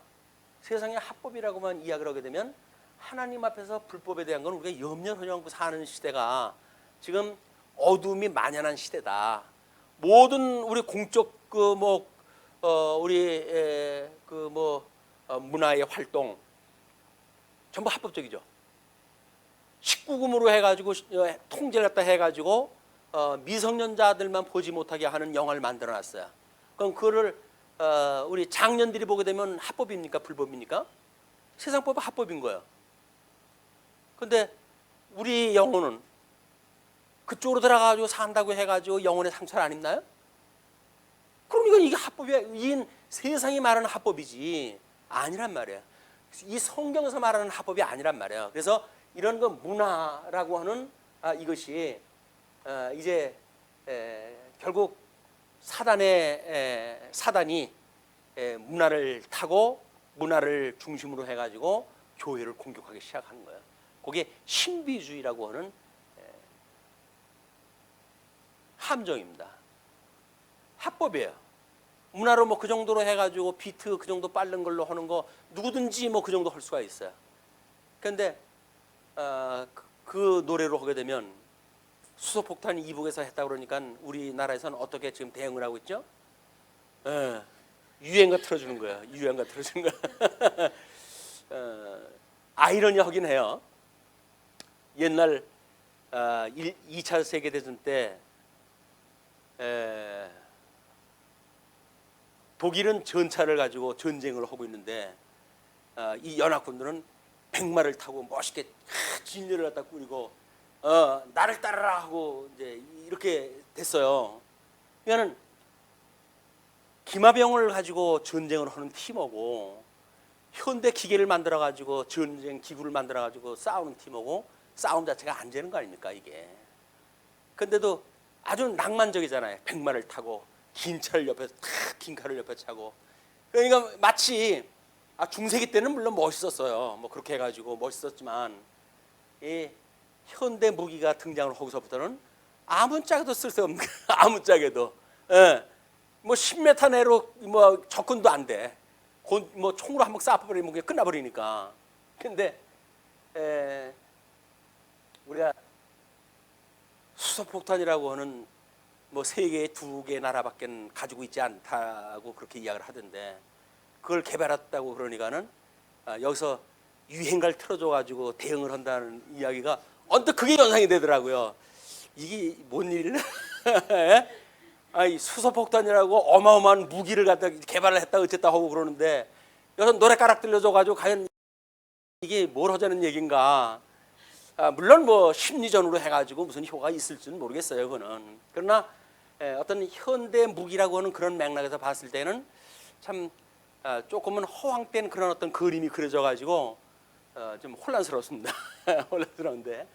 세상의 합법이라고만 이야기를 하게 되면 하나님 앞에서 불법에 대한 건 우리가 염려하고 사는 시대가 지금 어둠이 만연한 시대다. 모든 우리 공적 우리 문화의 활동 전부 합법적이죠. 19금으로 해가지고 통제를 갖다 해가지고 미성년자들만 보지 못하게 하는 영화를 만들어놨어요. 그럼 그거를 우리 장년들이 보게 되면 합법입니까? 불법입니까? 세상법은 합법인 거예요. 근데 우리 영혼은 그쪽으로 들어가가지고 산다고 해가지고 영혼의 상처를 안 입나요? 그럼 이게 합법이야. 이 세상이 말하는 합법이지 아니란 말이에요. 이 성경에서 말하는 합법이 아니란 말이에요. 그래서 이런 거 문화라고 하는 이것이 이제 결국 사단이 문화를 타고 문화를 중심으로 해가지고 교회를 공격하기 시작하는 거예요. 그게 신비주의라고 하는 함정입니다. 합법이에요. 문화로 뭐 그 정도로 해가지고 비트 그 정도 빠른 걸로 하는 거 누구든지 뭐 그 정도 할 수가 있어요. 그런데 그 노래로 하게 되면 수소폭탄 이북에서 했다 그러니까 우리나라에서는 어떻게 지금 대응을 하고 있죠? 유행가 틀어주는 거야. 유행가 틀어주는 거야. 아이러니하긴 해요. 옛날 2차 세계대전 때 독일은 전차를 가지고 전쟁을 하고 있는데 이 연합군들은 백마를 타고 멋있게 진열을 갖다 꾸리고 나를 따르라 하고 이제 이렇게 됐어요. 그러니까는 기마병을 가지고 전쟁을 하는 팀하고 현대 기계를 만들어 가지고 전쟁 기구를 만들어 가지고 싸우는 팀하고 싸움 자체가 안 되는 거 아닙니까 이게. 근데도 아주 낭만적이잖아요. 백마를 타고 긴 차를 옆에 긴 칼을 옆에 차고. 그러니까 마치 중세기 때는 물론 멋있었어요. 뭐 그렇게 해가지고 멋있었지만 이 현대 무기가 등장을 하고서부터는 아무짝에도 쓸데없는 아무짝에도 뭐 10m 내로 뭐 접근도 안 돼. 뭐 총으로 한번 쏴버리면 그게 끝나버리니까. 근데 우리가 수소폭탄이라고 하는 뭐 세계의 2개 나라밖에 가지고 있지 않다고 그렇게 이야기를 하던데 그걸 개발했다고 그러니까는 여기서 유행가를 틀어줘가지고 대응을 한다는 이야기가 언뜻 그게 연상이 되더라고요. 이게 뭔 일? 아니 수소폭탄이라고 어마어마한 무기를 갖다 개발을 했다 어쨌다 하고 그러는데 여기서 노래가락 들려줘가지고 과연 이게 뭘 하자는 얘기인가? 물론 뭐 심리전으로 해가지고 무슨 효과가 있을지는 모르겠어요. 그거는. 그러나 어떤 현대 무기라고 하는 그런 맥락에서 봤을 때는 참 조금은 허황된 그런 어떤 그림이 그려져가지고 좀 혼란스럽습니다. 혼란스러운데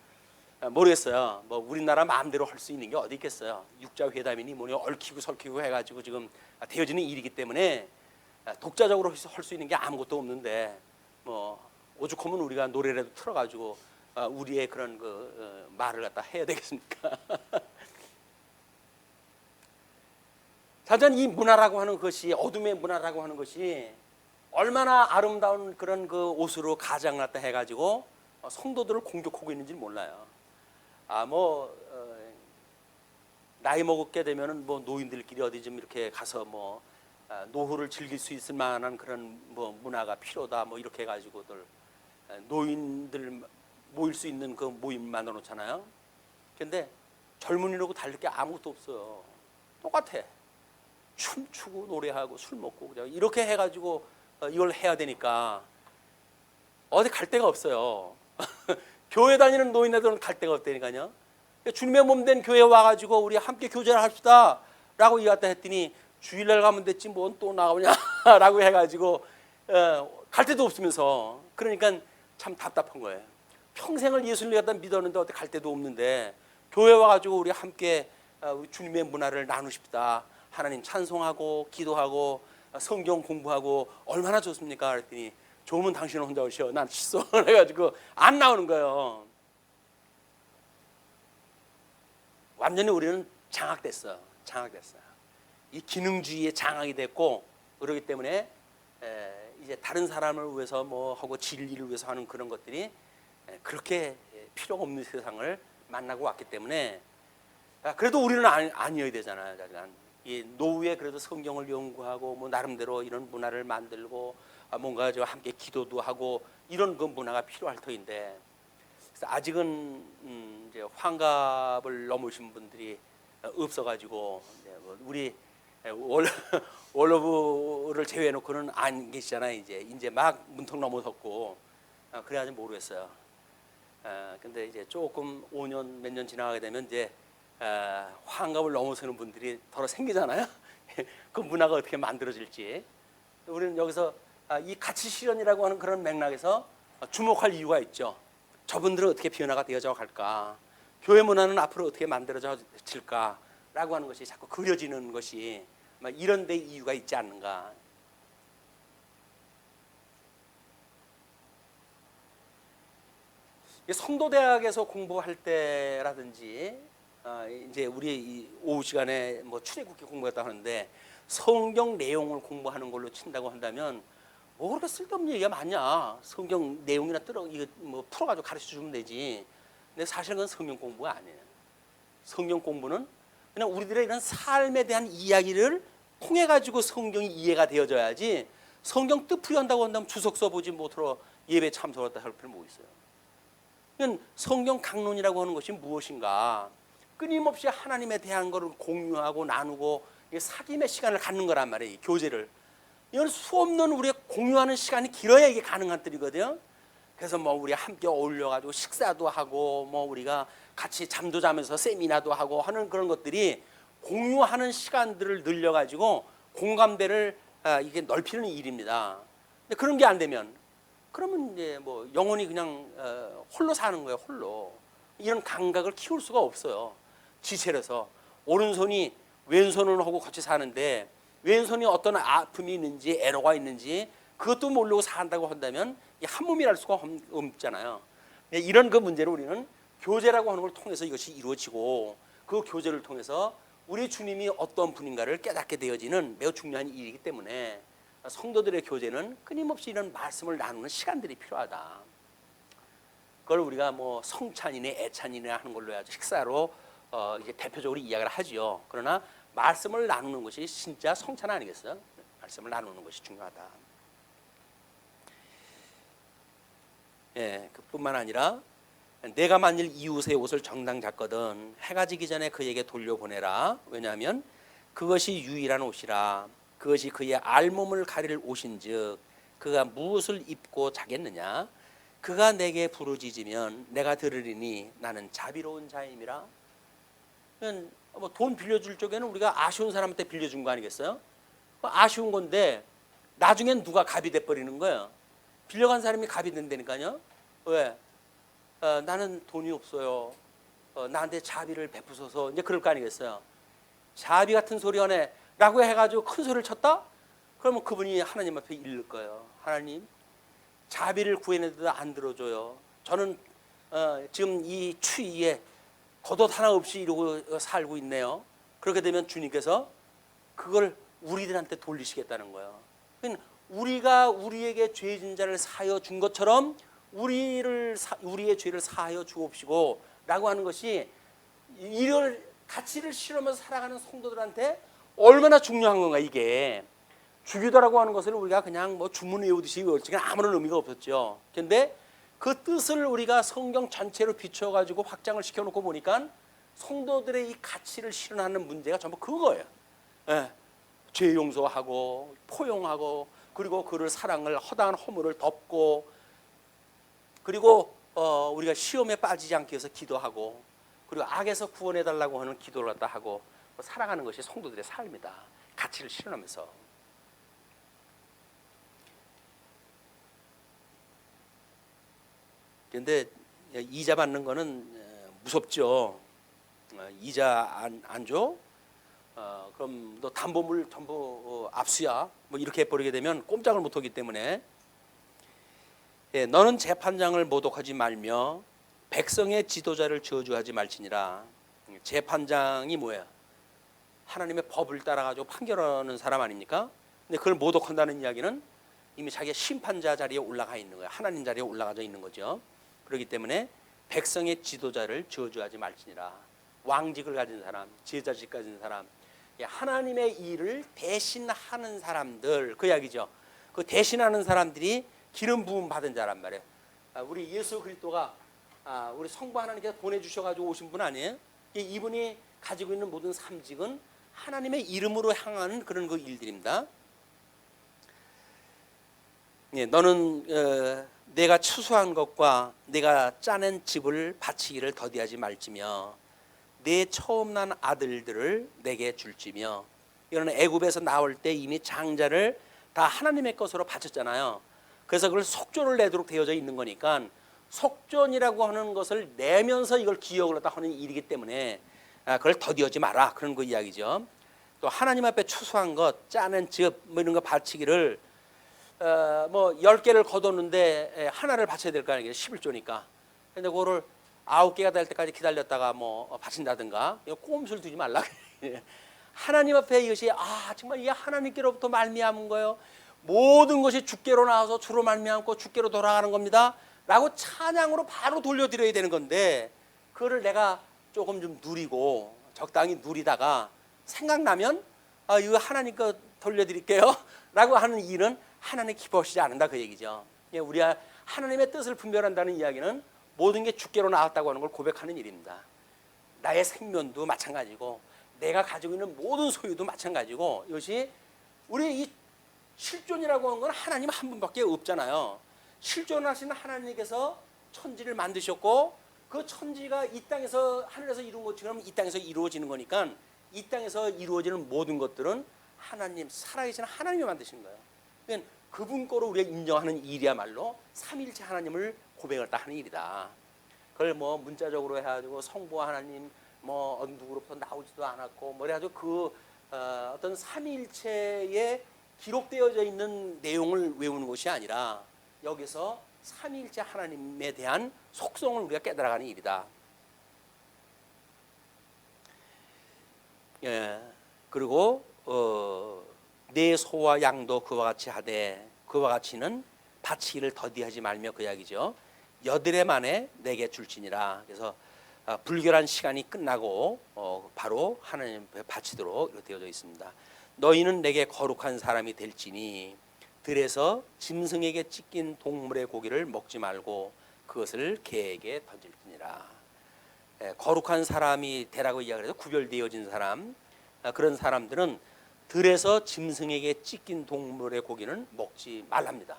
모르겠어요. 뭐 우리나라 마음대로 할 수 있는 게 어디 있겠어요. 육자회담이니 뭐니 얽히고 설키고 해가지고 지금 되어지는 일이기 때문에 독자적으로 할 수 있는 게 아무것도 없는데 뭐 오죽하면 우리가 노래라도 틀어가지고 우리의 그런 그 말을 갖다 해야 되겠습니까? 사실 이 문화라고 하는 것이 어둠의 문화라고 하는 것이 얼마나 아름다운 그런 그 옷으로 가장을 갖다 해가지고 성도들을 공격하고 있는지 몰라요. 나이 먹게 되면은 뭐 노인들끼리 어디 좀 이렇게 가서 뭐 노후를 즐길 수 있을 만한 그런 뭐 문화가 필요다 뭐 이렇게 해가지고들 노인들 모일 수 있는 그 모임 만들어 놓잖아요. 근데 젊은이라고 다를 게 아무것도 없어요. 똑같아. 춤추고 노래하고 술 먹고 이렇게 해가지고 이걸 해야 되니까 어디 갈 데가 없어요. 교회 다니는 노인네들은 갈 데가 없다니까요. 주님의 몸 된 교회 와가지고 우리 함께 교제를 합시다 라고 이야기했다 했더니 주일날 가면 됐지 뭔 또 나오냐 라고 해가지고 갈 데도 없으면서 그러니까 참 답답한 거예요. 평생을 예수님을 갖다 믿었는데 어디 갈 데도 없는데 교회 와가지고 우리 함께 주님의 문화를 나누십시다. 하나님 찬송하고 기도하고 성경 공부하고 얼마나 좋습니까? 그랬더니 좋으면 당신은 혼자 오셔. 난 취소 해가지고 안 나오는 거예요. 완전히 우리는 장악됐어요. 이 기능주의에 장악이 됐고 그러기 때문에 이제 다른 사람을 위해서 뭐 하고 진리를 위해서 하는 그런 것들이 그렇게 필요가 없는 세상을 만나고 왔기 때문에 그래도 우리는 아니어야 되잖아요. 이 노후에 그래도 성경을 연구하고 뭐 나름대로 이런 문화를 만들고 뭔가 저 함께 기도도 하고 이런 그 문화가 필요할 터인데 아직은 이제 환갑을 넘으신 분들이 없어가지고 뭐 우리 월러브를 제외해놓고는 안 계시잖아요. 이제 막 문턱 넘어섰고 그래야지 모르겠어요. 근데 이제 조금 5년 몇 년 지나가게 되면 이제 환갑을 넘어서는 분들이 더러 생기잖아요. 그 문화가 어떻게 만들어질지 우리는 여기서 이 가치 실현이라고 하는 그런 맥락에서 주목할 이유가 있죠. 저분들은 어떻게 변화가 되어져 갈까? 교회 문화는 앞으로 어떻게 만들어질까라고 하는 것이 자꾸 그려지는 것이 이런 데 이유가 있지 않는가. 성도대학에서 공부할 때라든지 이제 우리 오후 시간에 뭐 출애굽기 공부했다 하는데 성경 내용을 공부하는 걸로 친다고 한다면 뭐 그렇게 쓸데없는 얘기가 많냐. 성경 내용이나 이거 뭐 풀어가지고 가르쳐 주면 되지. 근데 사실은 그건 성경 공부가 아니에요. 성경 공부는 그냥 우리들의 이런 삶에 대한 이야기를 통해 가지고 성경이 이해가 되어져야지. 성경 뜻풀이 한다고 한다면 주석서 보지 못하러 예배 참석했다 할 필요 뭐 있어요. 그러니까 성경 강론이라고 하는 것이 무엇인가? 끊임없이 하나님에 대한 것을 공유하고 나누고 사귐의 시간을 갖는 거란 말이에요. 교제를. 이건 수없는 우리가 공유하는 시간이 길어야 이게 가능한 들이거든요. 그래서 뭐 우리 함께 어울려가지고 식사도 하고 뭐 우리가 같이 잠도 자면서 세미나도 하고 하는 그런 것들이 공유하는 시간들을 늘려가지고 공감대를 이게 넓히는 일입니다. 근데 그런 게 안 되면 그러면 이제 뭐 영원히 그냥 홀로 사는 거예요. 홀로. 이런 감각을 키울 수가 없어요. 지체라서 오른손이 왼손을 하고 같이 사는데 왼손이 어떤 아픔이 있는지 애로가 있는지 그것도 모르고 산다고 한다면 한 몸이랄 수가 없잖아요. 이런 그 문제를 우리는 교제라고 하는 걸 통해서 이것이 이루어지고 그 교제를 통해서 우리 주님이 어떤 분인가를 깨닫게 되어지는 매우 중요한 일이기 때문에 성도들의 교제는 끊임없이 이런 말씀을 나누는 시간들이 필요하다. 그걸 우리가 뭐 성찬이네 애찬이네 하는 걸로 해야지 식사로 이제 대표적으로 이야기를 하지요. 그러나 말씀을 나누는 것이 진짜 성찬 아니겠어요? 말씀을 나누는 것이 중요하다. 예, 그뿐만 아니라 내가 만일 이웃의 옷을 정당 잤거든 해가 지기 전에 그에게 돌려보내라. 왜냐하면 그것이 유일한 옷이라. 그것이 그의 알몸을 가릴 옷인즉 그가 무엇을 입고 자겠느냐. 그가 내게 부르짖으면 내가 들으리니 나는 자비로운 자임이라. 뭐 돈 빌려줄 적에는 우리가 아쉬운 사람한테 빌려준 거 아니겠어요? 아쉬운 건데 나중엔 누가 갑이 돼버리는 거예요. 빌려간 사람이 갑이 된다니까요. 왜? 나는 돈이 없어요. 나한테 자비를 베푸소서. 이제 그럴 거 아니겠어요. 자비 같은 소리 하네 라고 해가지고 큰 소리를 쳤다? 그러면 그분이 하나님 앞에 이를 거예요. 하나님, 자비를 구해내도 안 들어줘요. 저는 지금 이 추위에 겉옷 하나 없이 이러고 살고 있네요. 그렇게 되면 주님께서 그걸 우리들한테 돌리시겠다는 거예요. 그러니까 우리가 우리에게 죄진 자를 사하여 준 것처럼 우리의 죄를 사하여 주옵시고 라고 하는 것이 이런 가치를 실험해서 살아가는 성도들한테 얼마나 중요한 건가. 이게 주기도라고 하는 것을 우리가 그냥 뭐 주문 외우듯이 외우지 아무런 의미가 없었죠. 그런데 그 뜻을 우리가 성경 전체로 비춰가지고 확장을 시켜놓고 보니까 성도들의 이 가치를 실현하는 문제가 전부 그거예요. 예. 죄 용서하고 포용하고 그리고 그를 사랑을 허다한 허물을 덮고 그리고 우리가 시험에 빠지지 않기 위해서 기도하고 그리고 악에서 구원해달라고 하는 기도를 갖다 하고 살아가는 것이 성도들의 삶이다. 가치를 실현하면서. 그런데 이자 받는 거는 무섭죠. 이자 안 줘? 그럼 너 담보물 전부 압수야. 뭐 이렇게 해버리게 되면 꼼짝을 못하기 때문에 너는 재판장을 모독하지 말며 백성의 지도자를 저주하지 말지니라. 재판장이 뭐야? 하나님의 법을 따라가지고 판결하는 사람 아닙니까? 근데 그걸 모독한다는 이야기는 이미 자기가 심판자 자리에 올라가 있는 거예요. 하나님 자리에 올라가져 있는 거죠. 그렇기 때문에 백성의 지도자를 저주하지 말지니라. 왕직을 가진 사람, 제자직 가진 사람, 하나님의 일을 대신하는 사람들, 그 이야기죠. 그 대신하는 사람들이 기름 부음 받은 자란 말이에요. 우리 예수 그리스도가 우리 성부 하나님께서 보내주셔가지고 오신 분 아니에요? 이분이 가지고 있는 모든 삼직은 하나님의 이름으로 향하는 그런 그 일들입니다. 너는 내가 추수한 것과 내가 짜낸 집을 바치기를 더디하지 말지며 내 처음 난 아들들을 내게 줄지며. 이런 애굽에서 나올 때 이미 장자를 다 하나님의 것으로 바쳤잖아요. 그래서 그걸 속전을 내도록 되어져 있는 거니까 속전이라고 하는 것을 내면서 이걸 기억을 하다 하는 일이기 때문에 그걸 더디하지 마라, 그런 그 이야기죠. 또 하나님 앞에 추수한 것, 짜낸 집 뭐 이런 거 바치기를 뭐 10개를 거뒀는데 하나를 바쳐야 될 거 아니에요. 11조니까. 근데 그거를 9개가 될 때까지 기다렸다가 뭐 바친다든가, 이거 꼼수를 두지 말라. 하나님 앞에 이것이 정말 이게 하나님께로부터 말미암은 거예요. 모든 것이 주께로 나와서 주로 말미암고 주께로 돌아가는 겁니다 라고 찬양으로 바로 돌려드려야 되는 건데, 그거를 내가 조금 좀 누리고 적당히 누리다가 생각나면 이거 하나님 거 돌려드릴게요 라고 하는 일은 하나님 기뻐하시지 않는다, 그 얘기죠. 우리가 하나님의 뜻을 분별한다는 이야기는 모든 게 주께로 나왔다고 하는 걸 고백하는 일입니다. 나의 생명도 마찬가지고 내가 가지고 있는 모든 소유도 마찬가지고, 이것이 우리 이 실존이라고 하는 건 하나님 한 분밖에 없잖아요. 실존하시는 하나님께서 천지를 만드셨고 그 천지가 이 땅에서 하늘에서 이루어진 것처럼 이 땅에서 이루어지는 거니까 이 땅에서 이루어지는 모든 것들은 하나님, 살아계신 하나님이 만드신 거예요. 그러니까 그분 거로 우리가 인정하는 일이야말로 삼일체 하나님을 고백을 딱 하는 일이다. 그걸 뭐 문자적으로 해가지고 성부 하나님 뭐 누구로부터 나오지도 않았고 뭐 해가지고 그 어떤 삼일체에 기록되어져 있는 내용을 외우는 것이 아니라 여기서 삼일체 하나님에 대한 속성을 우리가 깨달아가는 일이다. 그리고 내 소와 양도 그와 같이 하되 그와 같이는 바치기를 더디하지 말며, 그 이야기죠. 여드레 만에 내게 줄지니라. 그래서 불결한 시간이 끝나고 바로 하나님 앞에 바치도록 이렇게 되어져 있습니다. 너희는 내게 거룩한 사람이 될지니 들에서 짐승에게 찢긴 동물의 고기를 먹지 말고 그것을 개에게 던질지니라. 거룩한 사람이 되라고 이야기해서 구별되어진 사람, 그런 사람들은 들에서 짐승에게 찢긴 동물의 고기는 먹지 말랍니다.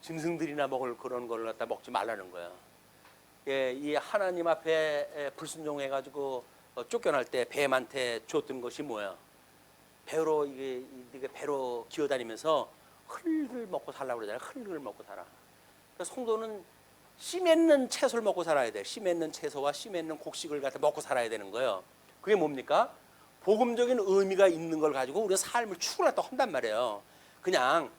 짐승들이나 먹을 그런 걸 갖다 먹지 말라는 거야. 이 하나님 앞에 불순종해가지고 쫓겨날 때 뱀한테 줬던 것이 뭐야? 배로 이게 배로 기어다니면서 흙을 먹고 살라고 그러잖아요. 흙을 먹고 살아. 그러니까 성도는 씨 맺는 채소를 먹고 살아야 돼. 씨 맺는 채소와 씨 맺는 곡식을 갖다 먹고 살아야 되는 거예요. 그게 뭡니까? 복음적인 의미가 있는 걸 가지고 우리가 삶을 추구를 또 한단 말이에요. 그냥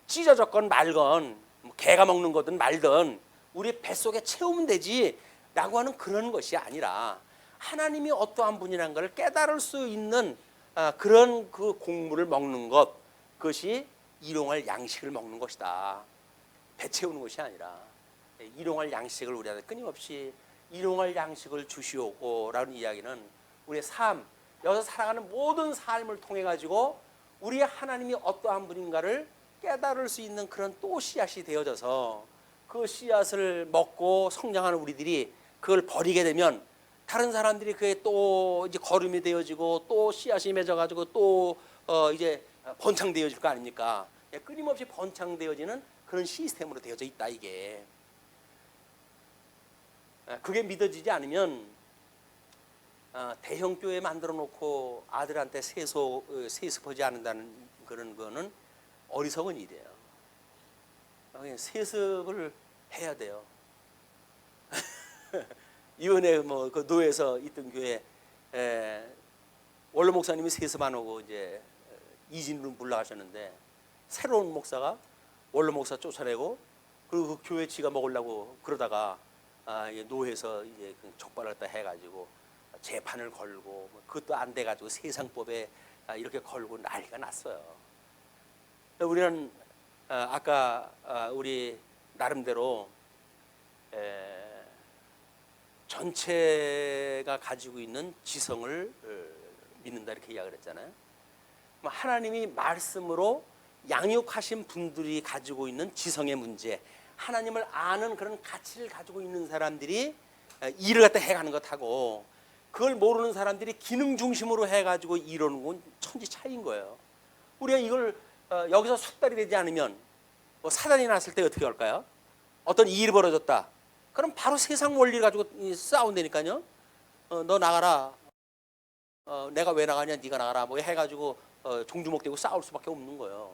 찢어졌건 말건 개가 먹는 거든 말든 우리 뱃속에 채우면 되지 라고 하는 그런 것이 아니라 하나님이 어떠한 분이라는 걸 깨달을 수 있는 그런 그 곡물을 먹는 것, 그것이 일용할 양식을 먹는 것이다. 배 채우는 것이 아니라 일용할 양식을 우리한테 끊임없이 일용할 양식을 주시오고 라는 이야기는 우리의 삶, 여기서 살아가는 모든 삶을 통해 가지고 우리의 하나님이 어떠한 분인가를 깨달을 수 있는 그런 또 씨앗이 되어져서 그 씨앗을 먹고 성장하는 우리들이 그걸 버리게 되면 다른 사람들이 그게 또 이제 거름이 되어지고 또 씨앗이 맺어가지고 또 이제 번창되어질 거 아닙니까? 끊임없이 번창되어지는 그런 시스템으로 되어져 있다 이게. 그게 믿어지지 않으면 대형 교회 만들어 놓고 아들한테 세습하지 않는다는 그런 거는 어리석은 일이에요. 세습을 해야 돼요. 이번에 뭐 그 노예에서 있던 교회 원로 목사님이 세습 안 하고 이제 이진으로 물러가셨는데 새로운 목사가 원로 목사 쫓아내고 그리고 그 교회 지가 먹으려고 그러다가 노예에서 이제 그 족발을 갖다 해가지고 재판을 걸고 그것도 안 돼가지고 세상법에 이렇게 걸고 난리가 났어요. 우리는 아까 우리 나름대로 전체가 가지고 있는 지성을 믿는다 이렇게 이야기를 했잖아요. 하나님이 말씀으로 양육하신 분들이 가지고 있는 지성의 문제, 하나님을 아는 그런 가치를 가지고 있는 사람들이 일을 갖다 해가는 것하고, 그걸 모르는 사람들이 기능 중심으로 해가지고 이러는 건 천지 차이인 거예요. 우리가 이걸 여기서 숙달이 되지 않으면 뭐 사단이 났을 때 어떻게 할까요? 어떤 일이 벌어졌다. 그럼 바로 세상 원리를 가지고 싸운다니까요. 너 나가라. 내가 왜 나가냐, 네가 나가라. 뭐 해가지고 종주목되고 싸울 수밖에 없는 거예요.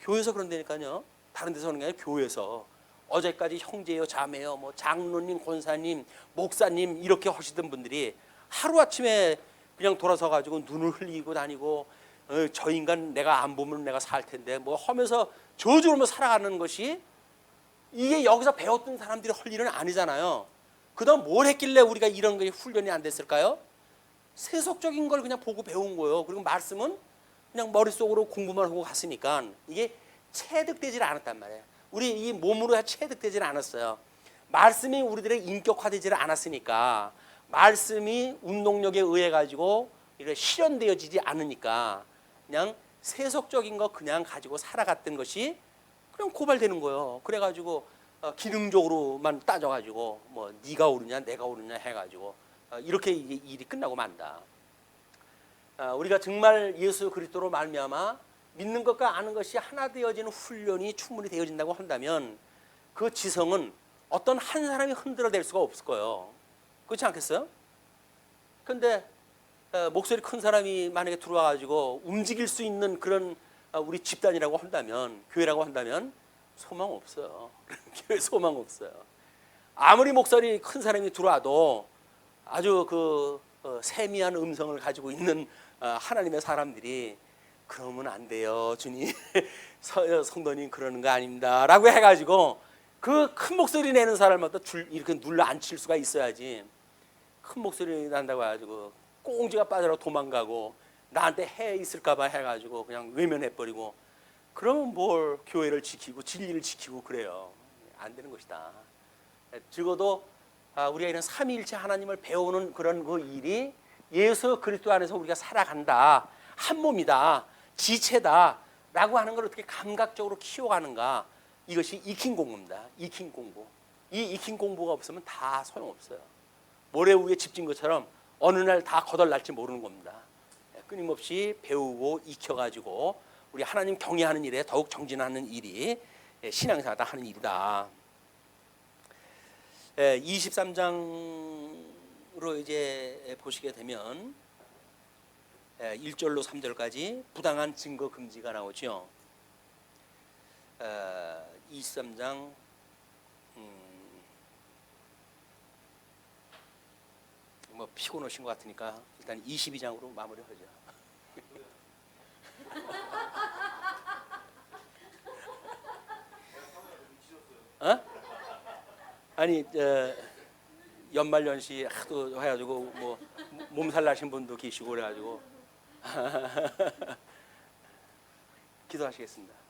교회에서 그런다니까요. 다른 데서 하는 게 아니라 교회에서. 어제까지 형제요, 자매요, 뭐 장로님, 권사님, 목사님 이렇게 하시던 분들이 하루아침에 그냥 돌아서 가지고 눈을 흘리고 다니고, 저 인간 내가 안 보면 내가 살 텐데 뭐 하면서 저주로만 살아가는 것이, 이게 여기서 배웠던 사람들이 할 일은 아니잖아요. 그다음 뭘 했길래 우리가 이런 게 훈련이 안 됐을까요? 세속적인 걸 그냥 보고 배운 거예요. 그리고 말씀은 그냥 머릿속으로 공부만 하고 갔으니까 이게 체득되질 않았단 말이에요. 우리 이 몸으로 체득되질 않았어요. 말씀이 우리들의 인격화되질 않았으니까, 말씀이 운동력에 의해 가지고 이렇게 실현되어지지 않으니까 그냥 세속적인 거 그냥 가지고 살아갔던 것이 그냥 고발되는 거예요. 그래가지고 기능적으로만 따져가지고 뭐 네가 옳으냐 내가 옳으냐 해가지고 이렇게 일이 끝나고 만다. 우리가 정말 예수 그리스도로 말미암아 믿는 것과 아는 것이 하나 되어지는 훈련이 충분히 되어진다고 한다면, 그 지성은 어떤 한 사람이 흔들어댈 수가 없을 거예요. 그렇지 않겠어요? 그런데 목소리 큰 사람이 만약에 들어와가지고 움직일 수 있는 그런 우리 집단이라고 한다면, 교회라고 한다면 소망 없어요. 교회 소망 없어요. 아무리 목소리 큰 사람이 들어와도 아주 그 세미한 음성을 가지고 있는 하나님의 사람들이 그러면 안 돼요, 주님. 성도님 그러는 거 아닙니다 라고 해가지고 그 큰 목소리 내는 사람마다 이렇게 눌러 앉힐 수가 있어야지, 큰 목소리 난다고 해가지고 꽁지가 빠져라 도망가고 나한테 해 있을까 봐 해가지고 그냥 외면해버리고, 그러면 뭘 교회를 지키고 진리를 지키고 그래요. 안 되는 것이다. 적어도 우리가 이런 삼위일체 하나님을 배우는 그런 그 일이 예수 그리스도 안에서 우리가 살아간다, 한 몸이다, 지체다 라고 하는 걸 어떻게 감각적으로 키워가는가, 이것이 익힌 공부입니다. 익힌 공부. 이 익힌 공부가 없으면 다 소용없어요. 모래 위에 집진 것처럼 어느 날 다 거덜날지 모르는 겁니다. 끊임없이 배우고 익혀가지고 우리 하나님 경외하는 일에 더욱 정진하는 일이 신앙생활다 하는 일이다. 23장으로 이제 보시게 되면 1절로 3절까지 부당한 증거 금지가 나오죠. 23장 뭐 피곤하신 것 같으니까 일단 22장으로 마무리하죠. 아니 연말연시 하도 해가지고 뭐 몸살 나신 분도 계시고 그래가지고 기도하시겠습니다.